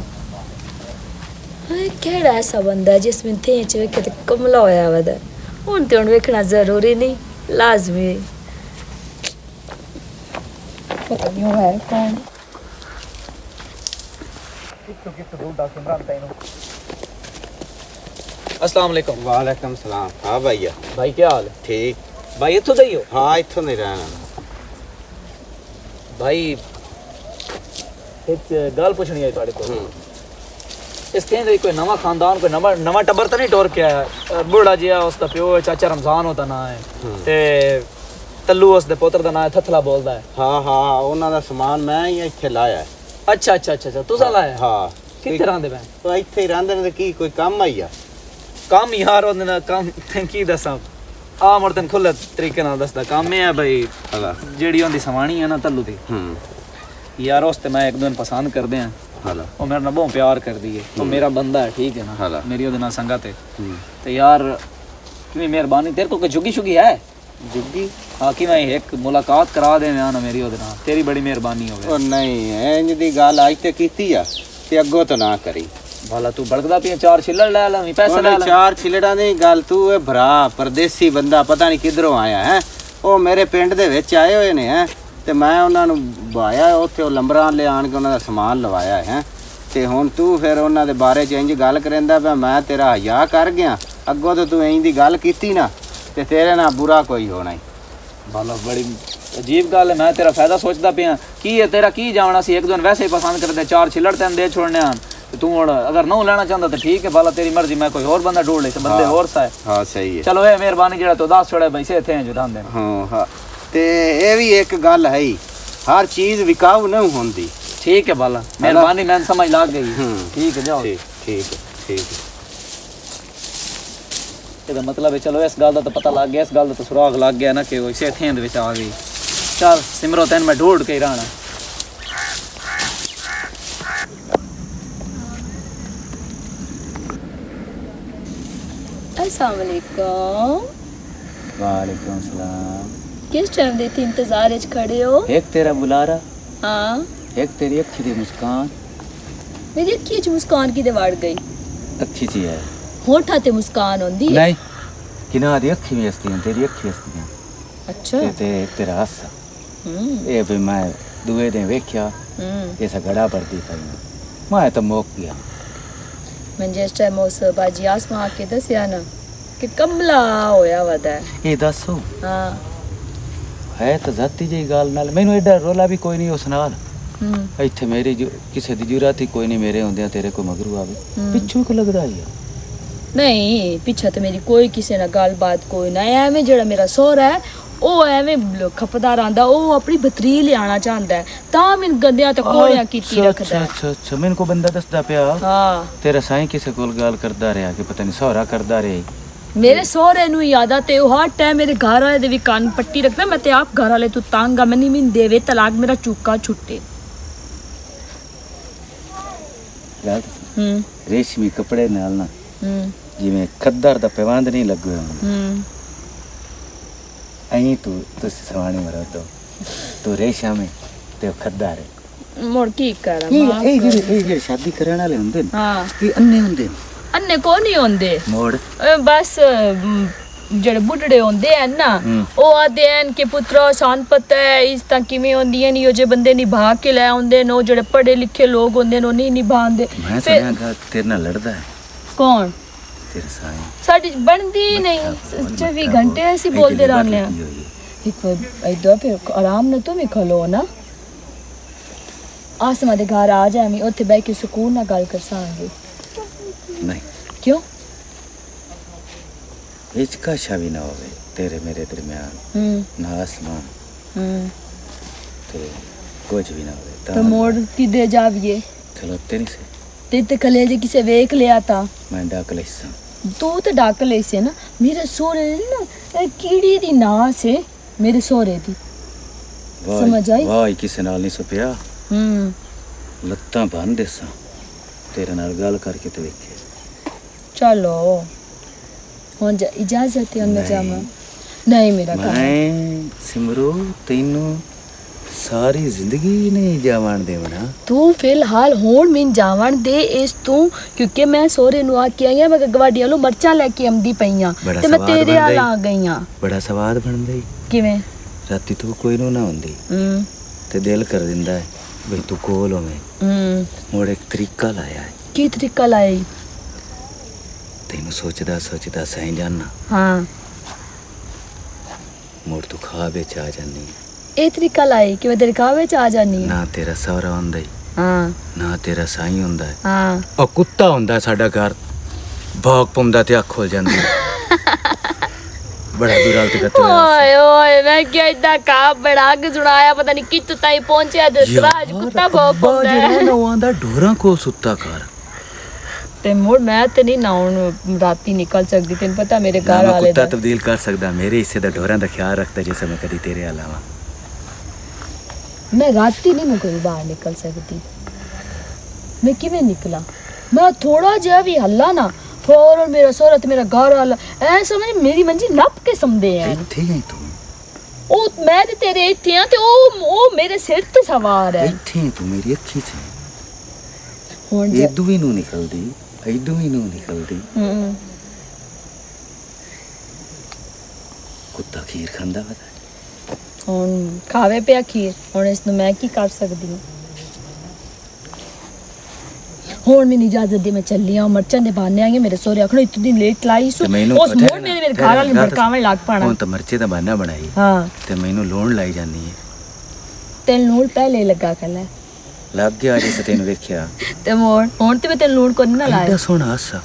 केड़ा ऐसा बंदा है जिसमें थे च वेखे ते कमला होया वदा हुन ते हुन वेखना जरूरी नहीं लाजमी पता नहीं है कौन अस्सलाम वालेकुम। वालेकुम सलाम। हाँ भैया भाई क्या हाल है? ठीक। भाई इत्थों दे ही हो? हाँ इत्थों नहीं रहना। भाई एक गल पुछनी है ਤੁਹਾਡੇ ਕੋਲ। ਇਸ ਕਹਿੰਦੇ ਕੋਈ ਨਵਾਂ ਖਾਨਦਾਨ ਕੋਈ ਨਵਾਂ ਟੱਬਰ ਤਾਂ ਨਹੀਂ ਟੋਰ ਕੇ ਆਇਆ? ਬੁੜਾ ਜਿਹਾ ਉਸ ਦਾ ਪਿਓ ਹੈ, ਚਾਚਾ ਰਮਜ਼ਾਨ ਉਹਦਾ ਨਾਂ ਹੈ ਤੇ ਤੱਲੂ ਉਸ ਦੇ ਪੁੱਤਰ ਦਾ ਨਾਂ ਹੈ, ਥਥਲਾ ਬੋਲਦਾ ਹੈ। ਹਾਂ ਹਾਂ ਉਹਨਾਂ ਦਾ ਸਮਾਨ ਮੈਂ ਹੀ ਇੱਥੇ ਲਾਇਆ ਹੈ। ਅੱਛਾ ਤੁਸੀਂ ਲਾਇਆ? ਹਾਂ। ਕਿੱਥੇ ਰਹਿੰਦੇ ਪਏ? ਉਹ ਇੱਥੇ ਹੀ ਰਹਿੰਦੇ ਨੇ ਤੇ ਕੀ ਕੋਈ ਕੰਮ ਆਈ ਆ? ਕੰਮ ਯਾਰ ਉਹਦੇ ਨਾਲ ਕੰਮ ਕੀ ਦੱਸਾਂ ਆ ਮੁੜ ਤੈਨੂੰ ਖੁੱਲ੍ਹੇ ਤਰੀਕੇ ਨਾਲ ਦੱਸਦਾ। ਕੰਮ ਇਹ ਹੈ ਬਈ ਹਲਾ ਜਿਹੜੀ ਉਹਦੀ ਸਵਾਣੀ ਹੈ ਨਾ ਤੱਲੂ ਦੀ ਯਾਰ ਉਸ ਤੇ ਮੈਂ ਇੱਕ ਦਿਨ ਪਸੰਦ ਕਰਦੇ ਆ ਹਲਾ ਉਹ ਮੇਰੇ ਨਾਲ ਬਹੁਤ ਪਿਆਰ ਕਰਦੀ ਹੈ ਉਹ ਮੇਰਾ ਬੰਦਾ ਹੈ ਠੀਕ ਹੈ ਨਾ ਹਲਾ ਮੇਰੀ ਉਹਦੇ ਨਾਲ ਸੰਗਤ ਹੈ ਤੇ ਯਾਰ ਕਿਵੇਂ ਮਿਹਰਬਾਨੀ ਤੇਰੇ ਕੋਲ ਕੋਈ ਜੁਗੀ ਸ਼ੁਗੀ ਹੈ ਜੁੱਗੀ? ਹਾਂ ਕਿਵੇਂ ਇੱਕ ਮੁਲਾਕਾਤ ਕਰਾ ਦੇਵੇਂ ਨਾ ਮੇਰੀ ਉਹਦੇ ਨਾਲ ਤੇਰੀ ਬੜੀ ਮਿਹਰਬਾਨੀ ਹੋਵੇ। ਉਹ ਨਹੀਂ ਇੰਜ ਦੀ ਗੱਲ ਅੱਜ ਤੇ ਕੀਤੀ ਆ ਤੇ ਅੱਗੋਂ ਤਾਂ ਨਾ ਕਰੀ। ਭਲਾ ਤੂੰ ਬੜਕਦਾ ਪਿਆ ਚਾਰ ਛਿੱਲੜ ਲੈ ਲਵੀਂ ਪੈਸੇ ਲੈ ਲੈ। ਚਾਰ ਛਿਲੜਾਂ ਦੀ ਗੱਲ ਤੂੰ ਇਹ ਭਰਾ ਪਰਦੇਸੀ ਬੰਦਾ ਪਤਾ ਨਹੀਂ ਕਿੱਧਰੋਂ ਆਇਆ ਹੈ। ਉਹ ਮੇਰੇ ਪਿੰਡ ਦੇ ਵਿੱਚ ਆਏ ਹੋਏ ਨੇ ਹੈ ਤੇ ਮੈਂ ਉਹਨਾਂ ਨੂੰ ਬਾਇਆ ਉੱਥੇ ਉਹ ਲੰਬਰਾਂ ਲਿਆਣ ਕੇ ਉਹਨਾਂ ਦਾ ਸਮਾਨ ਲਵਾਇਆ ਹੈ ਤੇ ਹੁਣ ਤੂੰ ਫਿਰ ਉਹਨਾਂ ਦੇ ਬਾਰੇ ਚ ਇੰਜ ਗੱਲ ਕਰੇਂਦਾ ਪਿਆ ਮੈਂ ਤੇਰਾ ਹਯਾ ਕਰ ਗਿਆ। ਅੱਗੋਂ ਤੋਂ ਤੂੰ ਇੰਜ ਦੀ ਗੱਲ ਕੀਤੀ ਨਾ ਤੇ ਤੇਰੇ ਨਾਲ ਬੁਰਾ ਕੋਈ ਹੋਣਾ ਹੀ। ਭਲਾ ਬੜੀ ਅਜੀਬ ਗੱਲ ਹੈ ਮੈਂ ਤੇਰਾ ਫਾਇਦਾ ਸੋਚਦਾ ਪਿਆ ਕੀ ਹੈ ਤੇਰਾ ਕੀ ਜਾਵਣਾ ਸੀ ਇੱਕ ਦਿਨ ਵੈਸੇ ਹੀ ਪਸੰਦ ਕਰਦੇ ਚਾਰ ਛਿੱਲੜ ਤੈਨੂੰ ਦੇ ਛੋੜਨੇ ਹਨ ਤੇ ਤੂੰ ਹੁਣ ਅਗਰ ਨਾ ਲੈਣਾ ਚਾਹੁੰਦਾ ਤਾਂ ਠੀਕ ਹੈ ਭਲਾ ਤੇਰੀ ਮਰਜ਼ੀ ਮੈਂ ਕੋਈ ਹੋਰ ਬੰਦਾ ਢੂੰढ ਲੈ ਤੇ ਬੰਦੇ ਹੋਰ ਸਾ ਹਾਂ ਸਹੀ ਹੈ। ਚਲੋ ਇਹ ਮਿਹਰਬਾਨੀ ਜਿਹੜਾ ਤੂੰ ਦੱਸ ਛੋੜਿਆ ਬਈ ਇੱਥੇ ਜੋ ਰਹਿੰਦੇ ਨੇ। ਹਾਂ ਹਾਂ ਤੇ ਇਹ ਵੀ ਇੱਕ ਗੱਲ ਹੈ ਹੀ ਹਰ ਚੀਜ਼ ਵਿਕਾਊ ਨਹੀਂ ਹੁੰਦੀ। ਠੀਕ ਹੈ ਭਲਾ ਮਿਹਰਬਾਨੀ ਮੈਂ ਸਮਝ ਲੱਗ ਗਈ। ਠੀਕ ਹੈ ਜਾਓ। ਠੀਕ ਠੀਕ ਠੀਕ। ਇਹਦਾ ਮਤਲਬ ਹੈ ਚਲੋ ਇਸ ਗੱਲ ਦਾ ਤਾਂ ਪਤਾ ਲੱਗ ਗਿਆ ਇਸ ਗੱਲ ਦਾ ਤਾਂ ਸੁਰਾਗ ਲੱਗ ਗਿਆ ਨਾ ਕਿ ਉਹ ਇਸੇ ਥੇਂ ਦੇ ਵਿੱਚ ਆ ਗਈ। ਚੱਲ ਸਿਮਰੋ ਤੈਨੂੰ ਮੈਂ ਢੂੰढ ਕੇ ਹੀ ਰਹਿਣਾ। अस्सलाम वालेकुम। वालेकुम सलाम। किस टाइम देती इंतजार च खड़े हो? एक तेरा बुलारा, हाँ एक तेरी अखी दी मुस्कान। मेरी अखी च मुस्कान की वड़ गई अखी ची है होठा ते मुस्कान होंदी है। नहीं किना दी अखी भी हस्ती तेरी अखी हस्ती अच्छा ते एक तेरा हासा ये भी मैं दुए दिन वेख्या ऐसा गड़ा पड़ती पई मैं तो मोक गया। मैं जिस टाइम उस बाजी आसमां आके दसिया ना कि कमला होया वदा है। ये दसो हाँ है तो जाती जी गाल नाल मैनू एडा रोला भी कोई नहीं उस नाल ਇੱਥੇ ਮੇਰੀ ਕਿਸੇ ਦੀ ਜ਼ਰੂਰਤ ਹੀ ਕੋਈ ਨਹੀਂ ਮੇਰੇ ਹੁੰਦਿਆਂ ਤੇਰੇ ਕੋ ਮਗਰੂ ਆਵੇ ਪਿੱਛੋਂ ਕੋ ਲੱਗਦਾ ਹੀ नहीं पीछा तो मेरी कोई किसी ना गल बात कोई ना एवें जेड़ा मेरा सोहरा है ਉਹ ਐਵੇਂ ਖਪਦਾ ਰਹਿੰਦਾ ਉਹ ਆਪਣੀ ਬਤਰੀ ਲਿਆਣਾ ਚਾਹੁੰਦਾ ਹੈ ਤਾਂ ਮੈਨੂੰ ਗੰਦਿਆਂ ਤੇ ਕੋੜਿਆਂ ਕੀਤੀ ਰੱਖਦਾ ਹੈ। ਅੱਛਾ ਮੈਨੂੰ ਕੋ ਬੰਦਾ ਦੱਸਦਾ ਪਿਆ ਹਾਂ ਤੇਰਾ ਸਾਈਂ ਕਿਸੇ ਕੋਲ ਗੱਲ ਕਰਦਾ ਰਿਹਾ ਕਿ ਪਤਾ ਨਹੀਂ ਸਹੁਰਾ ਕਰਦਾ ਰਿਹਾ ਮੇਰੇ ਸਹੁਰੇ ਨੂੰ ਯਾਦ ਆ ਤੇ ਉਹ ਹਰ ਟਾਈਮ ਮੇਰੇ ਘਰ ਵਾਲੇ ਦੇ ਵੀ ਕੰਨ ਪੱਟੀ ਰੱਖਦਾ ਮੈਂ ਤੇ ਆਪ ਘਰ ਵਾਲੇ ਤੋਂ ਤੰਗ ਆ ਮੈਨੂੰ ਵੀ ਦੇਵੇ ਤਲਾਕ ਮੇਰਾ ਚੁੱਕਾ ਛੁੱਟੇ। ਰੇਸ਼ਮੀ ਕੱਪੜੇ ਨਾਲ ਨਾ ਜਿਵੇਂ ਖੱਦਰ ਦਾ ਪੈਵੰਦ ਨਹੀਂ ਲੱਗੇ ਹੁੰਦੇ ਐਂ ਤੂੰ ਸਵਾਣੀ ਮਰੋ ਤੂੰ ਰੇਸ਼ਮ ਤੇ ਖੱਦਰ ਮੁੜ ਕੀ ਕਰਾਂ ਇਹ ਜਿਹੜੇ ਸ਼ਾਦੀ ਕਰਨ ਵਾਲੇ ਹੁੰਦੇ ਨੇ ਹਾਂ ਇਹ ਅੰਨੇ ਹੁੰਦੇ ਅੰਨੇ ਕੋ ਨਹੀਂ ਹੁੰਦੇ ਮੋੜ ਬਸ ਜਿਹੜੇ ਬੁੱਢੜੇ ਹੁੰਦੇ ਆ ਨਾ ਉਹ ਆਦੇ ਹਨ ਕਿ ਪੁੱਤਰਾ ਸਾਨੂੰ ਪਤਾ ਹੈ ਇਸ ਤਾਂ ਕਿਵੇਂ ਹੁੰਦੀਆਂ ਨਹੀਂ ਉਹ ਜੇ ਬੰਦੇ ਨਿਭਾ ਕੇ ਲੈ ਆਉਂਦੇ ਨੇ ਉਹ ਜਿਹੜੇ ਪੜ੍ਹੇ ਲਿਖੇ ਲੋਕ ਹੁੰਦੇ ਨੇ ਉਹ ਨਹੀਂ ਨਿਭਾਉਂਦੇ। ਮੈਂ ਸੁਣਿਆ ਤੇਰੇ ਨਾਲ ਲੜਦਾ ਹੈ ਕੌਣ? ਤੇਰੇ ਸਾਈਂ ਸਾਡੀ ਬਣਦੀ ਨਹੀਂ 24 ਘੰਟੇ ਅਸੀਂ ਬੋਲਦੇ ਰਹਿੰਦੇ ਆ। ਇੱਕ ਇਦਾਂ ਫਿਰ ਆਰਾਮ ਨਾਲ ਤੂੰ ਵੀ ਖਲੋ ਨਾ ਆਸਮਾ ਦੇ ਘਰ ਆ ਜਾਵੇਂ ਉੱਥੇ ਬਹਿ ਕੇ ਸਕੂਨ ਨਾਲ ਗੱਲ ਕਰ ਸਾਂਗੇ। ਨਹੀਂ ਕਿਉਂ? हिचकाशा भी ना होवे तेरे मेरे दरमियान ना आसमान ते कुछ भी ना होवे तो मोड़ की दे जाविए खलोते नहीं से ते कलेजे किसे वेख लिया था मैं डाक लेसा तू तो डाक ले से ना मेरे सोरे ना कीड़ी दी नास है मेरे सोरे दी समझ आई वाह किसे नाल नहीं सुपिया लत्तां बन देसा तेरे नाल गल करके ते वेखे चलो हो जा इजाजत है उनमें जामा नहीं मेरा काम मैं सिमरू तैनू ਸਾਰੀ ਜ਼ਿੰਦਗੀ ਨਹੀਂ ਜਾਵਣ ਦੇਵਣਾ। ਤੂੰ ਫਿਲਹਾਲ ਹੁਣ ਮਿੰ ਜਾਵਣ ਦੇ ਇਸ ਤੂੰ, ਕਿਉਂਕਿ ਮੈਂ ਸੋਹਰੇ ਨੂੰ ਆ ਕੇ ਆਈ ਆ, ਮੈਂ ਗਵਾਡੀਆਂ ਨੂੰ ਮਰਚਾਂ ਲੈ ਕੇ ਆਉਂਦੀ ਪਈਆਂ ਤੇ ਮੈਂ ਤੇਰੇ ਨਾਲ ਆ ਗਈ ਆ। ਬੜਾ ਸਵਾਦ ਬਣਦਾ ਈ। ਕਿਵੇਂ? ਰਾਤੀ ਤੂੰ ਕੋਈ ਨੂੰ ਨਾ ਹੁੰਦੀ ਤੇ ਦਿਲ ਕਰ ਦਿੰਦਾ ਹੈ ਬਈ ਤੂੰ ਕੋਲ ਹੋਵੇਂ। ਮੋੜ ਇੱਕ ਤਰੀਕਾ ਲਾਇਆ ਹੈ। ਕੀ ਤਰੀਕਾ ਲਾਇਆ? ਤੈਨੂੰ ਸੋਚਦਾ ਸੋਚਦਾ ਸਹੀਂ ਜਾਨਾ। ਹਾਂ, ਮੋੜ ਤੂੰ ਖਾਬ ਵਿੱਚ ਆ ਜਾਨੀ। ਇਹ ਤਰੀਕਾ ਲਾਇਆ ਕਿ ਮੈਂ ਤੇਰੇ ਖਾਬ ਵਿੱਚ ਆ ਜਾਨੀ? ਨਾ ਤੇਰਾ ਸਹੁਰਾ ਹੁੰਦਾ ਈ, ਹਾਂ ਨਾ ਤੇਰਾ ਸਾਈਂ ਹੁੰਦਾ ਹੈ। ਹਾਂ, ਉਹ ਕੁੱਤਾ ਹੁੰਦਾ ਸਾਡਾ ਘਰ, ਭੌਂਕ ਪਾਉਂਦਾ ਤੇ ਅੱਖ ਖੁੱਲ ਜਾਂਦੀ। ਬੜਾ ਬੁਰਾ ਹਾਲ ਤੇ ਕੱਟਿਆ। ਓਏ ਓਏ, ਮੈਂ ਕਿਹਾ ਇਦਾਂ ਕਾ ਬੜਾ ਅੱਗ ਸੁਣਾਇਆ, ਪਤਾ ਨਹੀਂ ਕਿੱਥੋਂ ਤਾਈ ਪਹੁੰਚਿਆ ਤੇ ਰਾਜ ਕੁੱਤਾ ਭੌਂਕ ਪਾਉਂਦਾ ਜਿਹੜਾ ਨਾ ਉਹ ਆਂਦਾ ਢੋਰਾਂ ਕੋਲ ਸੁੱਤਾ ਕਰ। ਤੇ ਮੋੜ ਮੈਂ ਤੇ ਨਹੀਂ ਨਾ ਹੁਣ ਰਾਤੀ ਨਿਕਲ ਸਕਦੀ, ਤੈਨੂੰ ਪਤਾ ਮੇਰੇ ਘਰ ਮੈਂ ਵਾਲੇ ਕੁੱਤਾ ਦਾ। ਤਬਦੀਲ ਕਰ ਸਕਦਾ, ਮੇਰੇ ਹਿੱਸੇ ਦਾ ਢੋਰਾਂ ਦਾ ਖਿਆਲ ਰੱਖਦਾ ਜਿਸ ਮੈਂ ਕਦੀ ਤੇਰੇ ਅਲਾਵਾ। ਮੈਂ ਰਾਤੀ ਨਹੀਂ ਮੈਂ ਕੋਈ ਬਾਹਰ ਨਿਕਲ ਸਕਦੀ। ਮੈਂ ਕਿਵੇਂ ਨਿਕਲਾਂ? ਮੈਂ ਥੋੜਾ ਜਿਹਾ ਵੀ ਹੱਲਾ ਨਾ ਫੌਰਨ ਮੇਰਾ ਸੋਹਰਾ ਤੇ ਮੇਰਾ ਘਰ ਵਾਲਾ ਐ ਸਮਝ ਮੇਰੀ ਮੰਜੀ ਨੱਪ ਕੇ ਸਮਦੇ ਆ। ਇੱਥੇ ਹੀ ਤੂੰ, ਉਹ ਮੈਂ ਤੇ ਤੇਰੇ ਇੱਥੇ ਆ ਤੇ ਉਹ ਮੇਰੇ ਸਿਰ ਤੇ ਸਵਾਰ ਹੈ। ਇੱਥੇ ਹੀ ਤੂੰ ਮੇਰੀ ਅੱਖੀ 'ਚ। ਹੁਣ ਇਦੋਂ ਵੀ ਨੂੰ ਨਿਕਲਦੀ, ਇਦੋਂ ਵੀ ਨੂੰ ਨਿਕਲਦੀ। ਕੁੱਤਾ ਖੀਰ ਖਾਂਦਾ ਵਾ। ਹੁਣ ਖਾਵੇ ਪਿਆ ਖੀਰ, ਹੁਣ ਇਸ ਨੂੰ ਮੈਂ ਕੀ ਕਰ ਸਕਦੀ ਹਾਂ? ਹੁਣ ਮੈਨੂੰ ਇਜਾਜ਼ਤ ਦੇ, ਮੈਂ ਚੱਲੀ ਆ ਮਰਚਾਂ ਦੇ ਬਹਾਨੇ ਆਂਗੇ। ਮੇਰੇ ਸੋਹਰੇ ਆਖਣ ਇਤਨੀ ਲੇਟ ਲਾਈ ਸੋ ਉਸ ਮੋੜ ਮੇਰੇ ਘਰ ਵਾਲੇ ਨੂੰ ਭੜਕਾਵੇਂ ਲੱਗ ਪਾਣਾ। ਹੁਣ ਤਾਂ ਮਰਚੇ ਦਾ ਬਹਾਨਾ ਬਣਾਈ ਹਾਂ ਤੇ ਮੈਨੂੰ ਲੋਨ ਲਾਈ ਜਾਂਦੀ ਹੈ। ਤੈਨੂੰ ਲੂਣ ਪਹਿਲੇ ਲੱਗਾ ਕੱਲਾ ਲੱਗ ਗਿਆ ਜਿਸ ਤੈਨੂੰ ਵੇਖਿਆ ਤੇ ਮੋੜ ਹੁਣ ਤੇ ਮੈਂ ਤੈਨੂੰ ਲੂਣ ਕੋਈ ਨਾ ਲਾਇਆ। ਐਡਾ ਸੋਹਣਾ ਹਾਸਾ,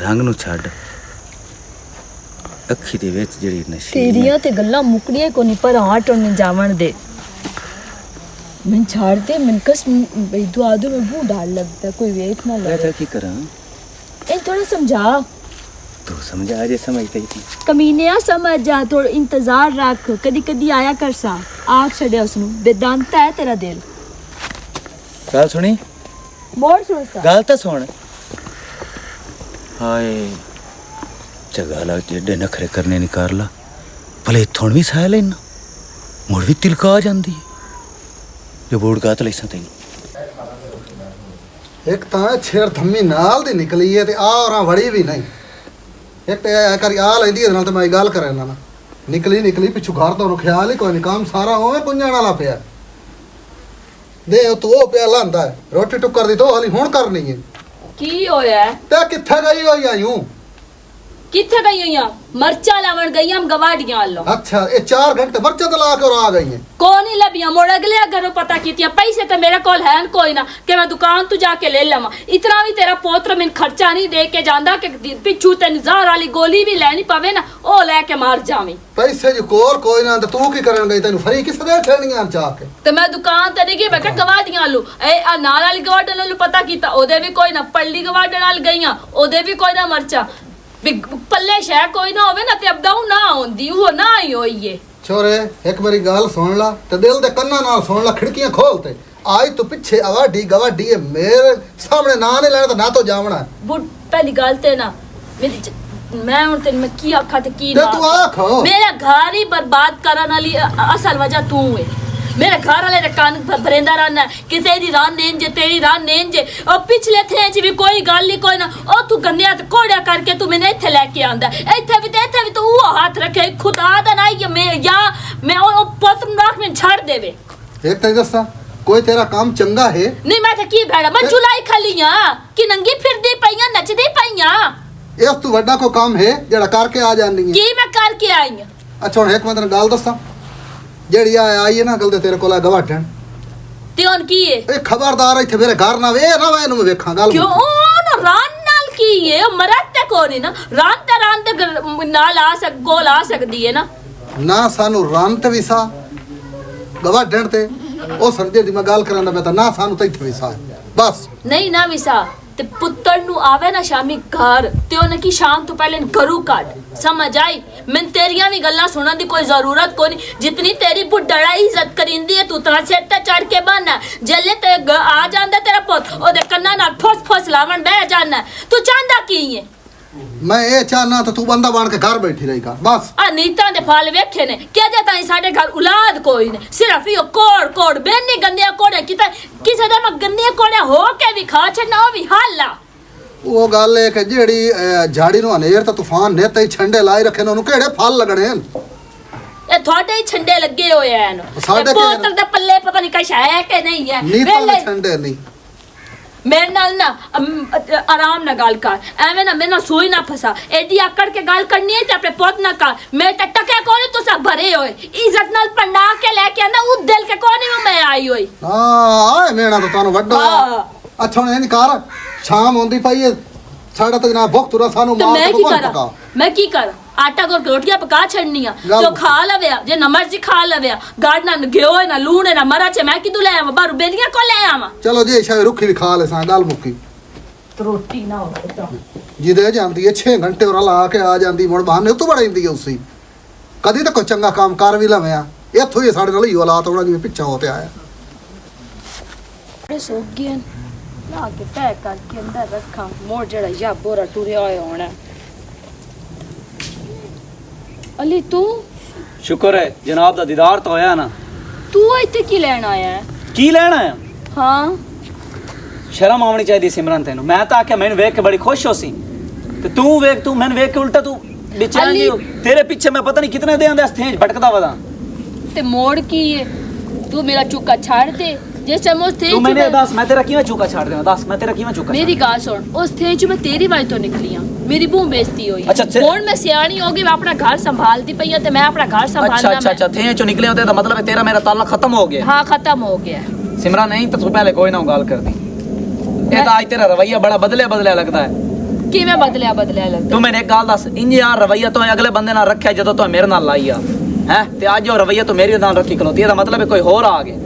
ਰੰਗ ਨੂੰ ਛੱਡ, ਅੱਖੀ ਦੇ ਵਿੱਚ ਜਿਹੜੀ ਨਸ਼ੀ ਤੇਰੀਆਂ ਤੇ ਗੱਲਾਂ ਮੁੱਕਣੀਆਂ ਕੋਈ ਨਹੀਂ, ਪਰ ਹਟ ਨਹੀਂ ਜਾਵਣ ਦੇ। ਮੈਂ ਛੱਡ ਦੇ, ਮੈਂ ਕਸ ਬਈ ਦੁਆ ਦੂ ਮੈਂ ਬਹੁਤ ਡਰ ਲੱਗਦਾ, ਕੋਈ ਵੇਖ ਨਾ ਮੈਂ ਲਵੇ। ਤਾਂ ਕੀ ਕਰਾਂ? ਇਹ ਥੋੜਾ ਸਮਝਾ, ਤੂੰ ਸਮਝਾ ਜੇ ਸਮਝਦਾ ਹੀ ਨਹੀਂ। ਕਮੀਨਿਆ ਸਮਝ ਜਾ, ਥੋੜਾ ਇੰਤਜ਼ਾਰ ਰੱਖ, ਕਦੀ ਕਦੀ ਆਇਆ ਕਰ ਸਾ। ਆਖ ਛੱਡਿਆ ਉਸਨੂੰ, ਬੇਦਾਂਤਾ ਹੈ ਤੇਰਾ ਦਿਲ। ਗੱਲ ਸੁਣੀ, ਮੋੜ ਸੁਣ ਸਾ। ਗੱਲ ਤਾਂ ਸੁਣ। ਹਾਏ ਜਗਾ ਲਾ ਜਿਹੜੇ ਨਖਰੇ ਕਰਨੇ ਨਹੀਂ ਕਰ ਲਾ, ਭਲੇ ਇੱਥੋਂ ਵੀ ਸਾਹ ਲੈਣਾ, ਮੁੜ ਵੀ ਤਿਲਕਾ ਆ ਜਾਂਦੀ ਹੈ। ਜੋ ਬੋੜ ਗਾ ਤਲੇ ਸਾਂ ਤੈਨੂੰ ਇੱਕ ਤਾਂ ਛੇੜ ਥੰਮੀ ਨਾਲ ਦੀ ਨਿਕਲੀ ਹੈ ਤੇ ਆ ਔਰਾਂ ਵੜੀ ਵੀ ਨਹੀਂ। ਇੱਕ ਤੇ ਐ ਕਰੀ ਆ ਲੈਂਦੀ ਇਹਦੇ ਨਾਲ ਤੇ ਮੈਂ ਗੱਲ ਕਰਾਂ ਇਹਨਾਂ ਨਾਲ। ਨਿਕਲੀ ਪਿੱਛੋਂ ਘਰ ਤੋਂ ਉਹਨੂੰ ਖਿਆਲ ਹੀ ਕੋਈ ਨਹੀਂ, ਕੰਮ ਸਾਰਾ ਹੋਵੇ ਪੁੰਜਣ ਵਾਲਾ ਪਿਆ। ਦੇ ਤੂੰ ਉਹ ਪਿਆ ਲਾਂਦਾ ਹੈ, ਰੋਟੀ ਟੁੱਕਰ ਦੀ ਤੋ ਹਾਲੀ ਹੁਣ ਕਰਨੀ ਹੈ। ਕੀ ਹੋਇਆ? ਤੇ ਕਿੱਥੇ ਗਈ ਹੋਈ ਆਇਓ? ਕਿੱਥੇ ਗਈ ਹੋਈਆਂ? ਮਰਚਾ ਲਾਵਣ ਗਈ ਹਮ ਗਵਾੜੀਆਂ ਆਲੋ। ਅੱਛਾ, ਇਹ 4 ਘੰਟੇ ਮਰਚਾ ਤੇ ਲਾ ਕੇ और आ गई है। कौन ही लबिया मोड़ अगले घरों पता की पैसे तो मेरे कोल है कोई ना कि मैं दुकान तू जाके ले लवा। इतना भी तेरा पोत्र मैंने खर्चा नहीं दे के जांदा कि पिछू तेन ज़हर वाली गोली भी लेनी पवे ना, ओ लेके मार जावी। पैसे जो कोल कोई ना, तो तू की करन गई? तेन फ्री किस दे ठेणियां जाके? तो मैं दुकान ते नहीं गई, मैं कहा गवाड़ियां लो ए नाल वाली गवाड़न लो पता कीता, ओदे भी कोई ना पल्ली गवाड़न नाल गईयां, ओदे भी कोई ना मरचा पल्ले शह कोई ना होवे ना ते अबदाऊ ना होंदी, वो ना ही होई है। छोरे एक मेरी गाल सुन ला ते दिल दे कन्ना नाल सुन ला, खिड़कियां खोल ते आज तू पीछे गवाडी है मेरे सामने ना नहीं लेना तो ना तो जावना है। बुढ़ पहली गल ते ना मेरी मैं हुन तेन मैं की आखा ते की ते तू आख मेरा घर ही बर्बाद करन वाली असल वजह तू है। मेरे घर वाले दे कान बरेंदा रहना कि तेरी रान नेन जे, तेरी रान नेन जे। और पिछले थे च भी कोई गल नहीं कोई ना, ओ तू गंदिया ते कोड़िया करके तू मैंने इत्थे लेके आंदा, इत्थे भी तू वो हाथ रखे खुदा दा ना मैं या मैं ओ पुत्र नाख में छाड़ देवे। एक तई दसा कोई तेरा काम चंगा है? नहीं मैं ते की भेड़ा मैं जुलाई खलियां कि नंगी फिरदी पईयां नचदी पईयां। इस तू वड्डा को काम है जेड़ा करके आ जानी है? की मैं करके आई हां? अच्छा हुन एक मैं तेन गल दसा, जेड़ी आई है ना गल ते तेरे कोल गवाडन ते हुन की है? ए खबरदार इत्थे मेरे घर ना वे ना मैं मैं वेखां गल। क्यों ना रान नाल की है? मरद ते कोनी ना रान ते नाल गोल आ सकदी है ना। ना सानू रांत विसा गवाडन ते ओ संजय दी मैं गल करांदा, मैं तां ना सानू ते इत्थे विसा बस नहीं ना विसा ते पुत्तर नु आवे ना शामी घर ते ओने की शाम तो पहले घरू काट। समझ आई? मैं तेरियां भी गल्लां सुनन दी कोई जरूरत कोनी, जितनी तेरी बुढ़ड़ा इज्जत करिंदी है तू तना सिर ते चढ़ के बहना। जल्ले ते आ जांदा तेरा पुत ओदे कन्ना नाल फस लावण बह जाना। तू चांदा की है? मैं ये चाहना तो तू बंदा बन के घर बैठी रही कर बस। आ नीतां दे फल वेखे ने क्या जाता साडे घर औलाद कोई ने सिर्फ यो कोड़ कोड़ बेनी गंदे कोड़े किसे दे मैं गंदे कोड़े हो के भी खा छना ओ भी हाला। वो गल है कि जेड़ी झाड़ी नु हनेर ते तूफान ने ते छंडे लाई रखे ने ओनु केड़े फल लगने हैं। ए थोड़े ही छंडे लगे होए हैं साडे बोतल दे पल्ले पता नहीं कश है कि नहीं है नीतल दे छंडे नहीं। मेरे नाल ना आराम ना गल कर एवें ना मेरे ना सोई ना फसा एडी आकड़ के गल करनी है ते अपने पुत ना कर मैं ते टके कोनी तू सब भरे होए इज्जत नाल पंडा के लेके आना उ दिल के कोनी में मैं आई होई। हां आए मेणा तो तानु वड्डो अच्छा हुन एनी कर शाम होंदी पई है साडा तो जनाब भुख तुरा सानु मार मैं की करा मैं की करा आटा गोल के रोटियां पका छड़निया तो खा लवे जे न मर्जी खा लवे गाड़ना घिओ ना लूण ना मरच मैं किदू ले आवा बारू बेलियां को ले आवा चलो जे शाय रुखी भी खा ले सा गल मुक्की रोटी ना हो तो जिदे ਜਾਂਦੀ है 6 घंटे और ला के आ ਜਾਂਦੀ ਮੁੜ ਬਹਾਨੇ ਉਤੋਂ ਬੜਾਈਂਦੀ ਹੈ ਉਸੇ ਕਦੀ ਤਾਂ ਕੋਈ ਚੰਗਾ ਕੰਮ ਕਰ ਵੀ ਲਵੇਂ ਆ ਇੱਥੋਂ ਹੀ ਸਾਡੇ ਨਾਲ ਹੀ ਹਾਲਾਤ ਹੋਣਾ ਜਿਵੇਂ ਪਿੱਛਾ ਹੋ ਤੇ ਆਇਆ। बड़े सो गए ला के पैक करके अंदर रखा मोर जड़ा या बोरा टुरिया होया होना। अली तू शुक्र है जनाब दा दीदार तो होया ना। तू इत्थे की लेन आया है? की लेना है हाँ शर्म आनी चाहिए सिमरन तेन मैं तो आख्या मैंने वेख के बड़ी खुश हो सी ते तू वेख तू मैंने वेख के उल्टा तू बेचैन जी हो तेरे पीछे मैं पता नहीं कितने दिन दे स्थेज भटकदा वदा ते मोड़ की है तू मेरा चुका छाड़ दे जे चमोस थे तू मैंने दस मैं तेरा किवें चुका छाड़ देना दस मैं तेरा किवें चुका मेरी गाल सुन उस थे जो मैं तेरी वाली तो निकली हां मेरी बहू बेइज्जती हुई अच्छा, हुन मैं सियाणी हो गई मैं अपना घर संभालती पई हां ते मैं अपना घर संभालना अच्छा अच्छा थे जो निकले होते तो मतलब है तेरा मेरा ताल्लुक खत्म हो गया। हां खत्म हो गया सिमरन नहीं तो तू पहले कोई ना गाल कर दी ये तो आज तेरा रवैया बड़ा बदले बदले लगता है कि मैं बदलिया लगता तू मैंने एक गाल दस इंज यार रवैया तो अगले बंदे नाल रखया जदों तो मेरे नाल लाई आ हैं ते आज जो रवैया तो मेरे नाल रखी खलोती है मतलब है कोई होर आ गया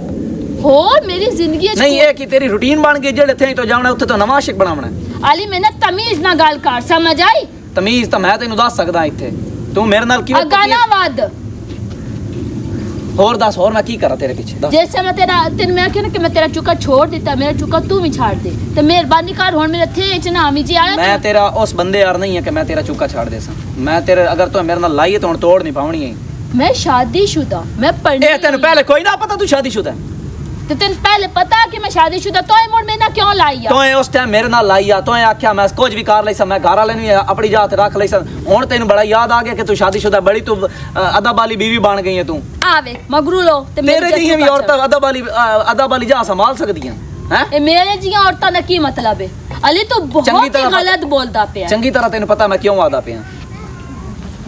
हो मेरी जिंदगी नहीं ये कि तेरी रूटीन बन गई जेड़े थे तो जाना उत्थे तो नवा आशिक बनावना अली मैंने तमीज ना गाल कर समझ आई तमीज तो मैं तेनू दस सकदा इत्थे तू मेरे नाल की गाना वाद होर दस होर मैं की करा तेरे पीछे दस जैसे मैं तेरा तेन मैं कहना कि मैं तेरा चुका छोड़ देता मेरा चुका तू भी छाड़ दे तो मेहरबानी कर हुन मेरे थे च ना आमी जी आया मैं तेरा उस बंदे यार नहीं है कि मैं तेरा चुका छाड़ दे सा मैं तेरे अगर तो मेरे नाल लाई है तो हुन तोड़ नहीं पावनी है मैं शादीशुदा मैं पढ़ने ए तेन पहले कोई ना पता तू शादीशुदा है तो तेन पहले पता कि मैं शादीशुदा तो मोड़ में ना क्यों लाई आ तो उस टाइम मेरे नाल लाई आ तो आख्या मैं कुछ भी कर लई सा मैं घर वाले नु अपनी जात रख लई सा हुन तेन बड़ा याद आ गया कि तू शादीशुदा बड़ी तू अदब वाली बीवी बन गई है तू आवे मगरू लो ते मेरे जी भी औरत अदब वाली जा संभाल सकदियां हैं ए मेरे जियां औरतां दा की मतलब है अली तू बहुत ही गलत बोलदा पे चंगी तरह तेन पता मैं क्यों आदा पे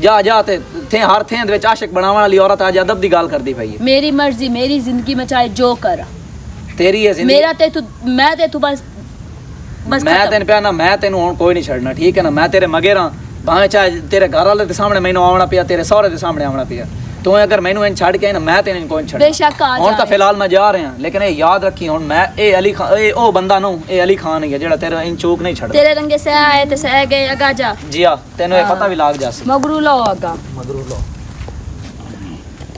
जा जा ते थे हर थे दे विच आशिक बनावन वाली औरत आज अदब दी गाल करदी पई है मेरी मर्जी मेरी जिंदगी में चाहे जो कर तेरी है जिंदगी मेरा ते तू मैं ते तू बस बस मैं तेन पे ना मैं तेन हुन कोई नहीं छड़ना ठीक है ना मैं तेरे मगे रहा भावे चाहे तेरे घर वाले दे सामने मैनू आवना पिया तेरे सहुरे दे सामने आवना पिया तू अगर मैनू इन छड़ के ना मैं तेन कोई छड़ बेशक आ हुन तो फिलहाल मैं जा रहा लेकिन ये याद रखी हुन मैं ए अली खान ए ओ बंदा नु ए अली खान है जेड़ा तेरा इन चूक नहीं छड़दा तेरे रंगे से आए ते सह गए अगा जा जी हां तेनू ये पता भी लाग जासी मगरू लो अगा मगरू लो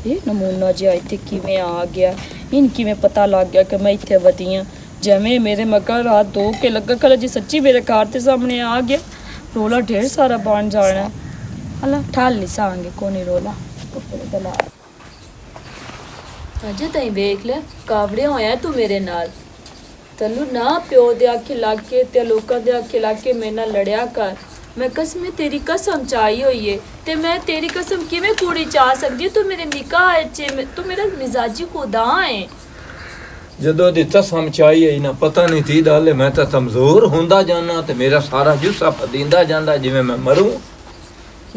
ये नमूना जिहा इत्थे किवें आ गया इनकी में पता लग गया कि मैं इत्थे वधी हां जिवें मेरे मगर हाथ धो के लगा कर जी सच्ची मेरे घर के सामने आ गया रोला ढेर सारा बन जाना अल्लाह ठाल नहीं सांगे कोनी रोला अजे तई वेख ले कावड़े होया तू मेरे नाल तन्नू ना प्यो दे आखे लग के ते लोकां दे आखे लग के मेरे नाल लड़िया कर मैं कसम तेरी कसम चाही हुई है ते मैं तेरी कसम किवें कूड़ी चाह सकदी तू मेरे निकाह च तू मेरा मिजाजी खुदा है ਜਦੋਂ ਦੀ ਤਸਮ ਚਾਹੀ ਹੈ ਨਾ ਪਤਾ ਨਹੀਂ ਥੀ ਦਾਲੇ ਮੈਂ ਤਾਂ ਕਮਜ਼ੋਰ ਹੁੰਦਾ ਜਾਣਾ ਤੇ ਮੇਰਾ ਸਾਰਾ ਜੁੱਸਾ ਫਦੀਂਦਾ ਜਾਂਦਾ ਜਿਵੇਂ ਮੈਂ ਮਰੂੰ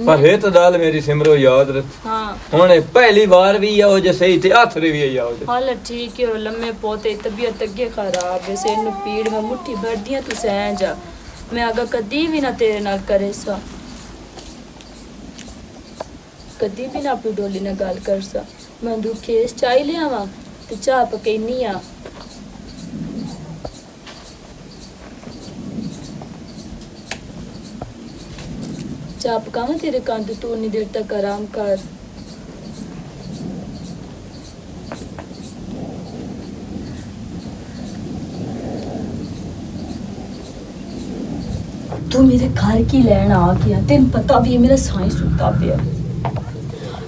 ਪਰ ਇਹ ਤਾਂ ਦਾਲ ਮੇਰੀ ਸਿਮਰੋ ਯਾਦ ਰੱਖ हाँ ਹੁਣ ਇਹ ਪਹਿਲੀ ਵਾਰ ਵੀ ਆਓ ਜੇ ਸਹੀ ਤੇ ਆਖਰੀ ਵੀ ਆਓ जे हाल ठीक है लम्बे पोते तबीयत अगे खराब है सिर नु पीड़ में मुट्ठी भर दिया तू सह जा मैं अगर कदी भी ना तेरे नाल करे सा कदी भी ना अपनी डोली ना गल कर सा मैं दुखे चाय ले आवा ते चाह पकैनी आ चाह पकावा तेरे कान तू उन्नी देर तक आराम कर ਤੂੰ ਮੇਰੇ ਘਰ ਕੀ ਲੈਣ ਆ ਗਿਆ? ਤੈਨੂੰ ਪਤਾ ਵੀ ਹੈ ਮੇਰਾ ਸਾਈਂ ਸੁੱਤਾ ਪਿਆ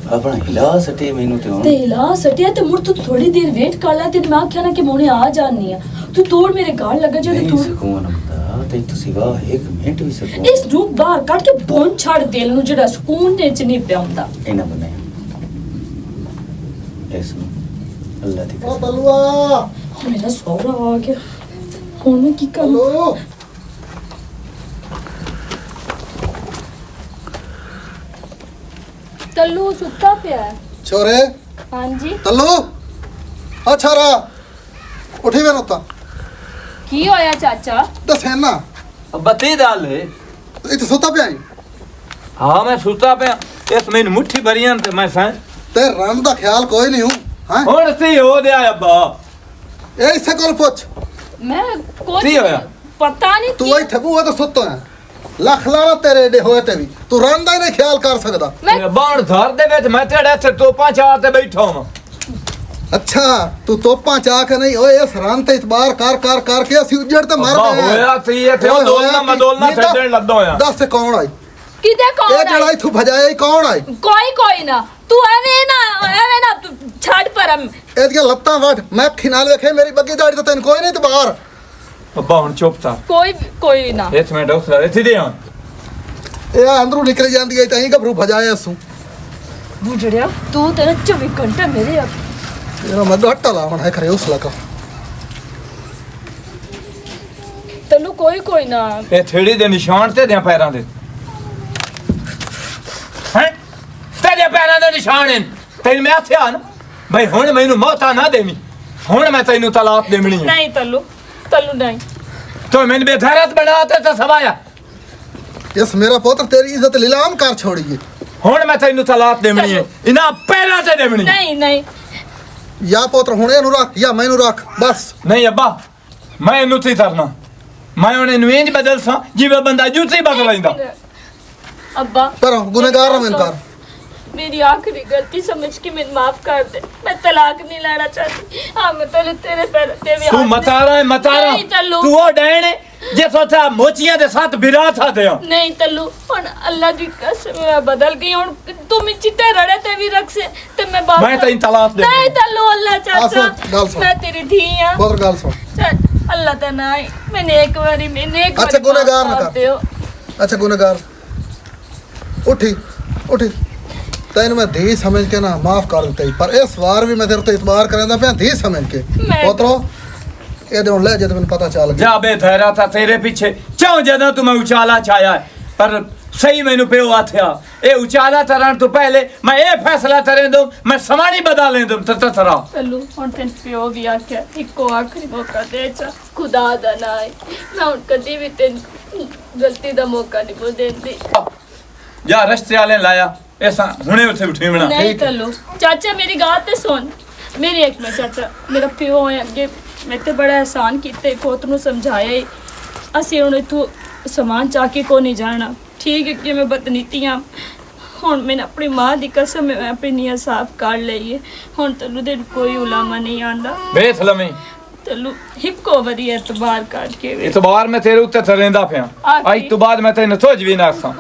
ਆਪਣਾ ਹਿਲਾ ਸਟੇ ਮੈਨੂੰ ਤੇ ਹੁਣ ਤੇ ਲਾ ਸਟਿਆ ਤੇ ਮੁੜ ਤੂੰ ਥੋੜੀ ਦੇਰ ਵੇਟ ਕਰ ਲੈ ਤੇ ਮੈਂ ਆਖਿਆ ਨਾ ਕਿ ਮੋਨੇ ਆ ਜਾਣੀ ਆ ਤੂੰ ਤੋੜ ਮੇਰੇ ਗਾਲ ਲੱਗਾ ਜੇ ਨਹੀਂ ਤੂੰ ਸਕੂਨ ਹੁੰਦਾ ਤੇ ਤੁਸੀਂ ਵਾਹ ਇੱਕ ਮਿੰਟ ਵੀ ਸਕੂਨ ਇਸ ਨੂੰ ਬਾਹਰ ਕੱਢ ਕੇ ਬੋਨ ਛੱਡ ਦਿਲ ਨੂੰ ਜਿਹੜਾ ਸਕੂਨ ਦੇ ਚ ਨਹੀਂ ਪਿਆ ਹੁੰਦਾ ਇਹਨਾਂ ਬਣੇ ਇਸ ਨੂੰ ਅੱਲਾ ਦੀ ਉਹ ਕਸਮ ਤਲੂਆ ਹੁਣ ਮੇਰਾ ਸਹੁਰਾ ਆ ਗਿਆ ਹੁਣ ਮੈਂ ਕੀ ਕਰਾਂ ਤਲੂ ਤੱਲੂ ਸੁੱਤਾ ਪਿਆ ਹੈ। ਛੋਰੇ ਹਾਂਜੀ ਤਲੂ ਅੱਛਾ ਰਾ ਉਠੀ ਵੇ ਨੋਤਾ ਕੀ ਹੋਇਆ ਚਾਚਾ? ਦੱਸੇ ਨਾ ਬੱਤੀ ਡਾਲ ਏ। ਇੱਥੇ ਸੁੱਤਾ ਪਿਆ ਈ? ਹਾਂ ਮੈਂ ਸੁੱਤਾ ਪਿਆ ਇਸ ਮੈਨੂੰ ਮੁੱਠੀ ਭਰੀਆਂ ਤੇ ਮੈਂ ਸਾਂ ਤੇ ਰਨ ਦਾ ਖਿਆਲ ਕੋਈ ਨਹੀਂ ਹੂੰ ਹਾਂ ਹੁਣ ਸੀ ਹੋ ਦਿਆ ਅੱਬਾ ਇਹ ਇਸੇ ਕੋਲ ਪੁੱਛ ਮੈਂ ਕੁਝ ਕੀ ਹੋਇਆ? ਪਤਾ ਨਹੀਂ ਤੂੰ ਇੱਥੇ ਬੂਹਾ ਤੇ ਸੁੱਤਾ ਹੈ ਲੱਖ ਲਾਣਾ ਤੇਰੇ ਏਡੇ ਹੋਏ ਤੇ ਵੀ ਤੂੰ ਰਨ ਦਾ ਹੀ ਨਹੀਂ ਖਿਆਲ ਕਰ ਸਕਦਾ ਮੈਂ ਬਾਣ ਧਰ ਦੇ ਵਿੱਚ ਮੈਂ ਤੇਰੇ ਇੱਥੇ ਤੋਪਾਂ ਚਾਰ ਤੇ ਬੈਠਾ ਹਾਂ ਅੱਛਾ ਤੂੰ ਤੋਪਾਂ ਚਾ ਕੇ ਨਹੀਂ ਓਏ ਇਸ ਰਨ ਤੇ ਇਤਬਾਰ ਕਰ ਕੇ ਅਸੀਂ ਉੱਜੜ ਤੇ ਮਰ ਅੱਬਾ ਗਏ ਹਾਂ। ਹੋਇਆ ਸੀ ਇੱਥੇ ਉਹ ਓਏ ਦੋਲਨਾ ਹੋਇਆ ਮਦੋਲਨਾ ਕੀ? ਦੱਸ- ਛੱਡਣ ਲੱਗਾ ਹੋਇਆ ਦੱਸ ਤੇ ਕੌਣ ਆਈ ਕਿਦੇ ਇਹ ਕੋਲ ਜਿਹੜਾ ਆਈ? ਇਥੋਂ ਭਜਾਇਆ ਇਹ ਕੌਣ ਆਈ ਕੋਈ ਨਾ ਤੂੰ ਐਵੇਂ ਨਾ ਤੂੰ ਛੱਡ ਪਰਮ ਇਹਦੀਆਂ ਲੱਤਾਂ ਵੱਢ ਮੈਂ ਅੱਖੀ ਨਾਲ ਵੇਖੇ ਮੇਰੀ ਬੱਗੀ ਦਾੜੀ ਤੇ ਤੈਨੂੰ ਕੋਈ ਨਹੀਂ ਇਤਬਾਰ ਅੱਬਾ ਹੁਣ ਚੁੱਪ ਤਾਂ ਕੋਈ ਨਾ ਇੱਥੇ ਮੈਂ ਡਾਕਟਰ ਇੱਥੇ ਦੇ ਆ ਇਹ ਅੰਦਰੋਂ ਨਿਕਲ ਜਾਂਦੀ ਹੈ ਤਾਂ ਹੀ ਘਬਰੂ ਭਜਾਇਆ ਅਸੂ ਬੁਝੜਿਆ ਤੂੰ ਤੇਰਾ 24 ਘੰਟੇ ਮੇਰੇ ਇਹਦਾ ਮੈਂ ਘੱਟਾ ਲਾਵਣ ਹੈ ਖਰੇ ਉਸ ਲਗਾ ਤੈਨੂੰ ਕੋਈ ਨਾ ਇਹ ਥੇੜੀ ਦੇ ਨਿਸ਼ਾਨ ਤੇ ਦਿਆਂ ਪੈਰਾਂ ਦੇ ਹੈ ਤੇਰੇ ਪੈਰਾਂ ਦੇ ਨਿਸ਼ਾਨ ਹਨ ਤੈਨੂੰ ਮੈਂ ਆਖਿਆ ਨਾ ਬਈ ਹੁਣ ਮੈਨੂੰ ਮੌਤਾ ਨਾ ਦੇਵੀਂ ਹੁਣ ਮੈਂ ਤੈਨੂੰ ਤਲਾਕ ਦੇਣੀ ਹੈ ਨਹੀਂ ਤੱਲੂ ਨਹੀਂ ਤੂੰ ਮੈਨੂੰ ਬੇਧਰਤ ਬਣਾ ਤੇ ਸਵਾਇਆ ਇਸ ਮੇਰਾ ਪੁੱਤਰ ਤੇਰੀ ਇੱਜ਼ਤ ਲੀਲਾਮ ਕਰ ਛੋੜੀਏ ਹੁਣ ਮੈਂ ਤੈਨੂੰ ਤਲਾਕ ਦੇਣੀ ਹੈ ਇਹਨਾਂ ਪੈਰਾਂ ਤੇ ਦੇਣੀ ਹੈ ਨਹੀਂ ਜਾਂ ਪੁੱਤਰ ਹੁਣ ਇਹਨੂੰ ਰੱਖ ਜਾਂ ਮੈਨੂੰ ਰੱਖ ਬਸ ਨਹੀਂ ਅੱਬਾ ਮੈਂ ਇਹਨੂੰ ਤੇ ਧਰਨਾ ਮੈਂ ਉਹਨੇ ਨੂੰ ਇੰਜ ਬਦਲ ਸਾਂ ਜਿਵੇਂ ਬੰਦਾ ਜੁੱਤੀ ਬਦਲ ਲੈਂਦਾ ਅੱਬਾ ਪਰ ਗੁਨਾਹਗਾਰ ਨਾ ਮੈਨੂੰ ਕਰ मेरी आखिरी गलती समझ के मैं माफ कर दे मैं तलाक नहीं लेना चाहती हाँ मैं तेरे पैर ते भी तू मतारा है मतारा नहीं तल्लू तू वो डैन है जे सोचा मोचियां दे साथ बिरा था दे नहीं तल्लू हुन अल्लाह दी कसम मैं बदल गई हुन तुम चिट्टे रड़े ते भी रख से ते मैं बाप मैं तेन तलाक दे नहीं तल्लू अल्लाह चाचा गल सुन। मैं तेरी धी हां ਪੁੱਤਰ ਗੱਲ सुन चल अल्लाह ता ना मैंने एक बारी अच्छा, गुनहगार ना कर। अच्छा गुनाहगार उठी ਤੈਨੂੰ ਮੈਂ ਧੀ ਸਮਝ ਕੇ ਨਾ ਮਾਫ ਕਰ ਦਿੱਤਾ ਈ, ਪਰ ਇਸ ਵਾਰ ਵੀ ਮੈਂ ਤੇਰੇ ਤੇ ਇਤਬਾਰ ਕਰਾਂਦਾ ਪਿਆ ਧੀ ਸਮਝ ਕੇ ਮੈਂ- ਪੁੱਤਰੋ ਇਹਦੇ ਹੁਣ ਲੈ ਜਦ ਮੈਨੂੰ ਪਤਾ ਚੱਲ ਗਿਆ जा बेधरा था तेरे पीछे क्यों जदा तुम्हें उचाला छाया है पर सही मैनू प्यो आथया ए उचाला तरन तो पहले मैं ये फैसला करे दूं मैं समानी बदा ले दूं ततरा तल्लू हुन तेन पियो भी आख्या इको आखिरी मौका दे चा खुदा दा ना है मैं हुन कदी भी तेन गलती दा मौका नहीं बो देंदी जा रस्ते वाले लाया ऐसा हुने उठे उठीवना नहीं तल्लू चाचा मेरी गाल ते सुन मेरी एक में चाचा मेरा प्यो है अगे मैं ते बड़ा एहसान कीते पोत नु समझाया ही ਅਸੀਂ ਹੁਣ ਇਥੋਂ ਸਮਾਨ ਚਾ ਕੇ ਕੋ ਨਹੀਂ ਜਾਣਾ ਠੀਕ ਹੈ ਕਿ ਮੈਂ ਬਦਨੀਤੀਆਂ ਹੁਣ ਮੈਂ ਆਪਣੀ ਮਾਂ ਦੀ ਕਸਮ ਮੈਂ ਆਪਣੀ ਨੀਅਤ ਸਾਫ਼ ਕਰ ਲਈ ਹੈ ਹੁਣ ਤੈਨੂੰ ਦੇ ਕੋਈ ਉਲਾਮਾ ਨਹੀਂ ਆਂਦਾ बेथ लमी ਤੈਨੂੰ ਇੱਕੋ ਵਾਰੀ ਇਤਬਾਰ ਕਰਕੇ ਵੇਖ। इतबार मैं तेरे उत्ते थरेंदा पिया आखी। आज तो बाद मैं तेन सोच भी ना सा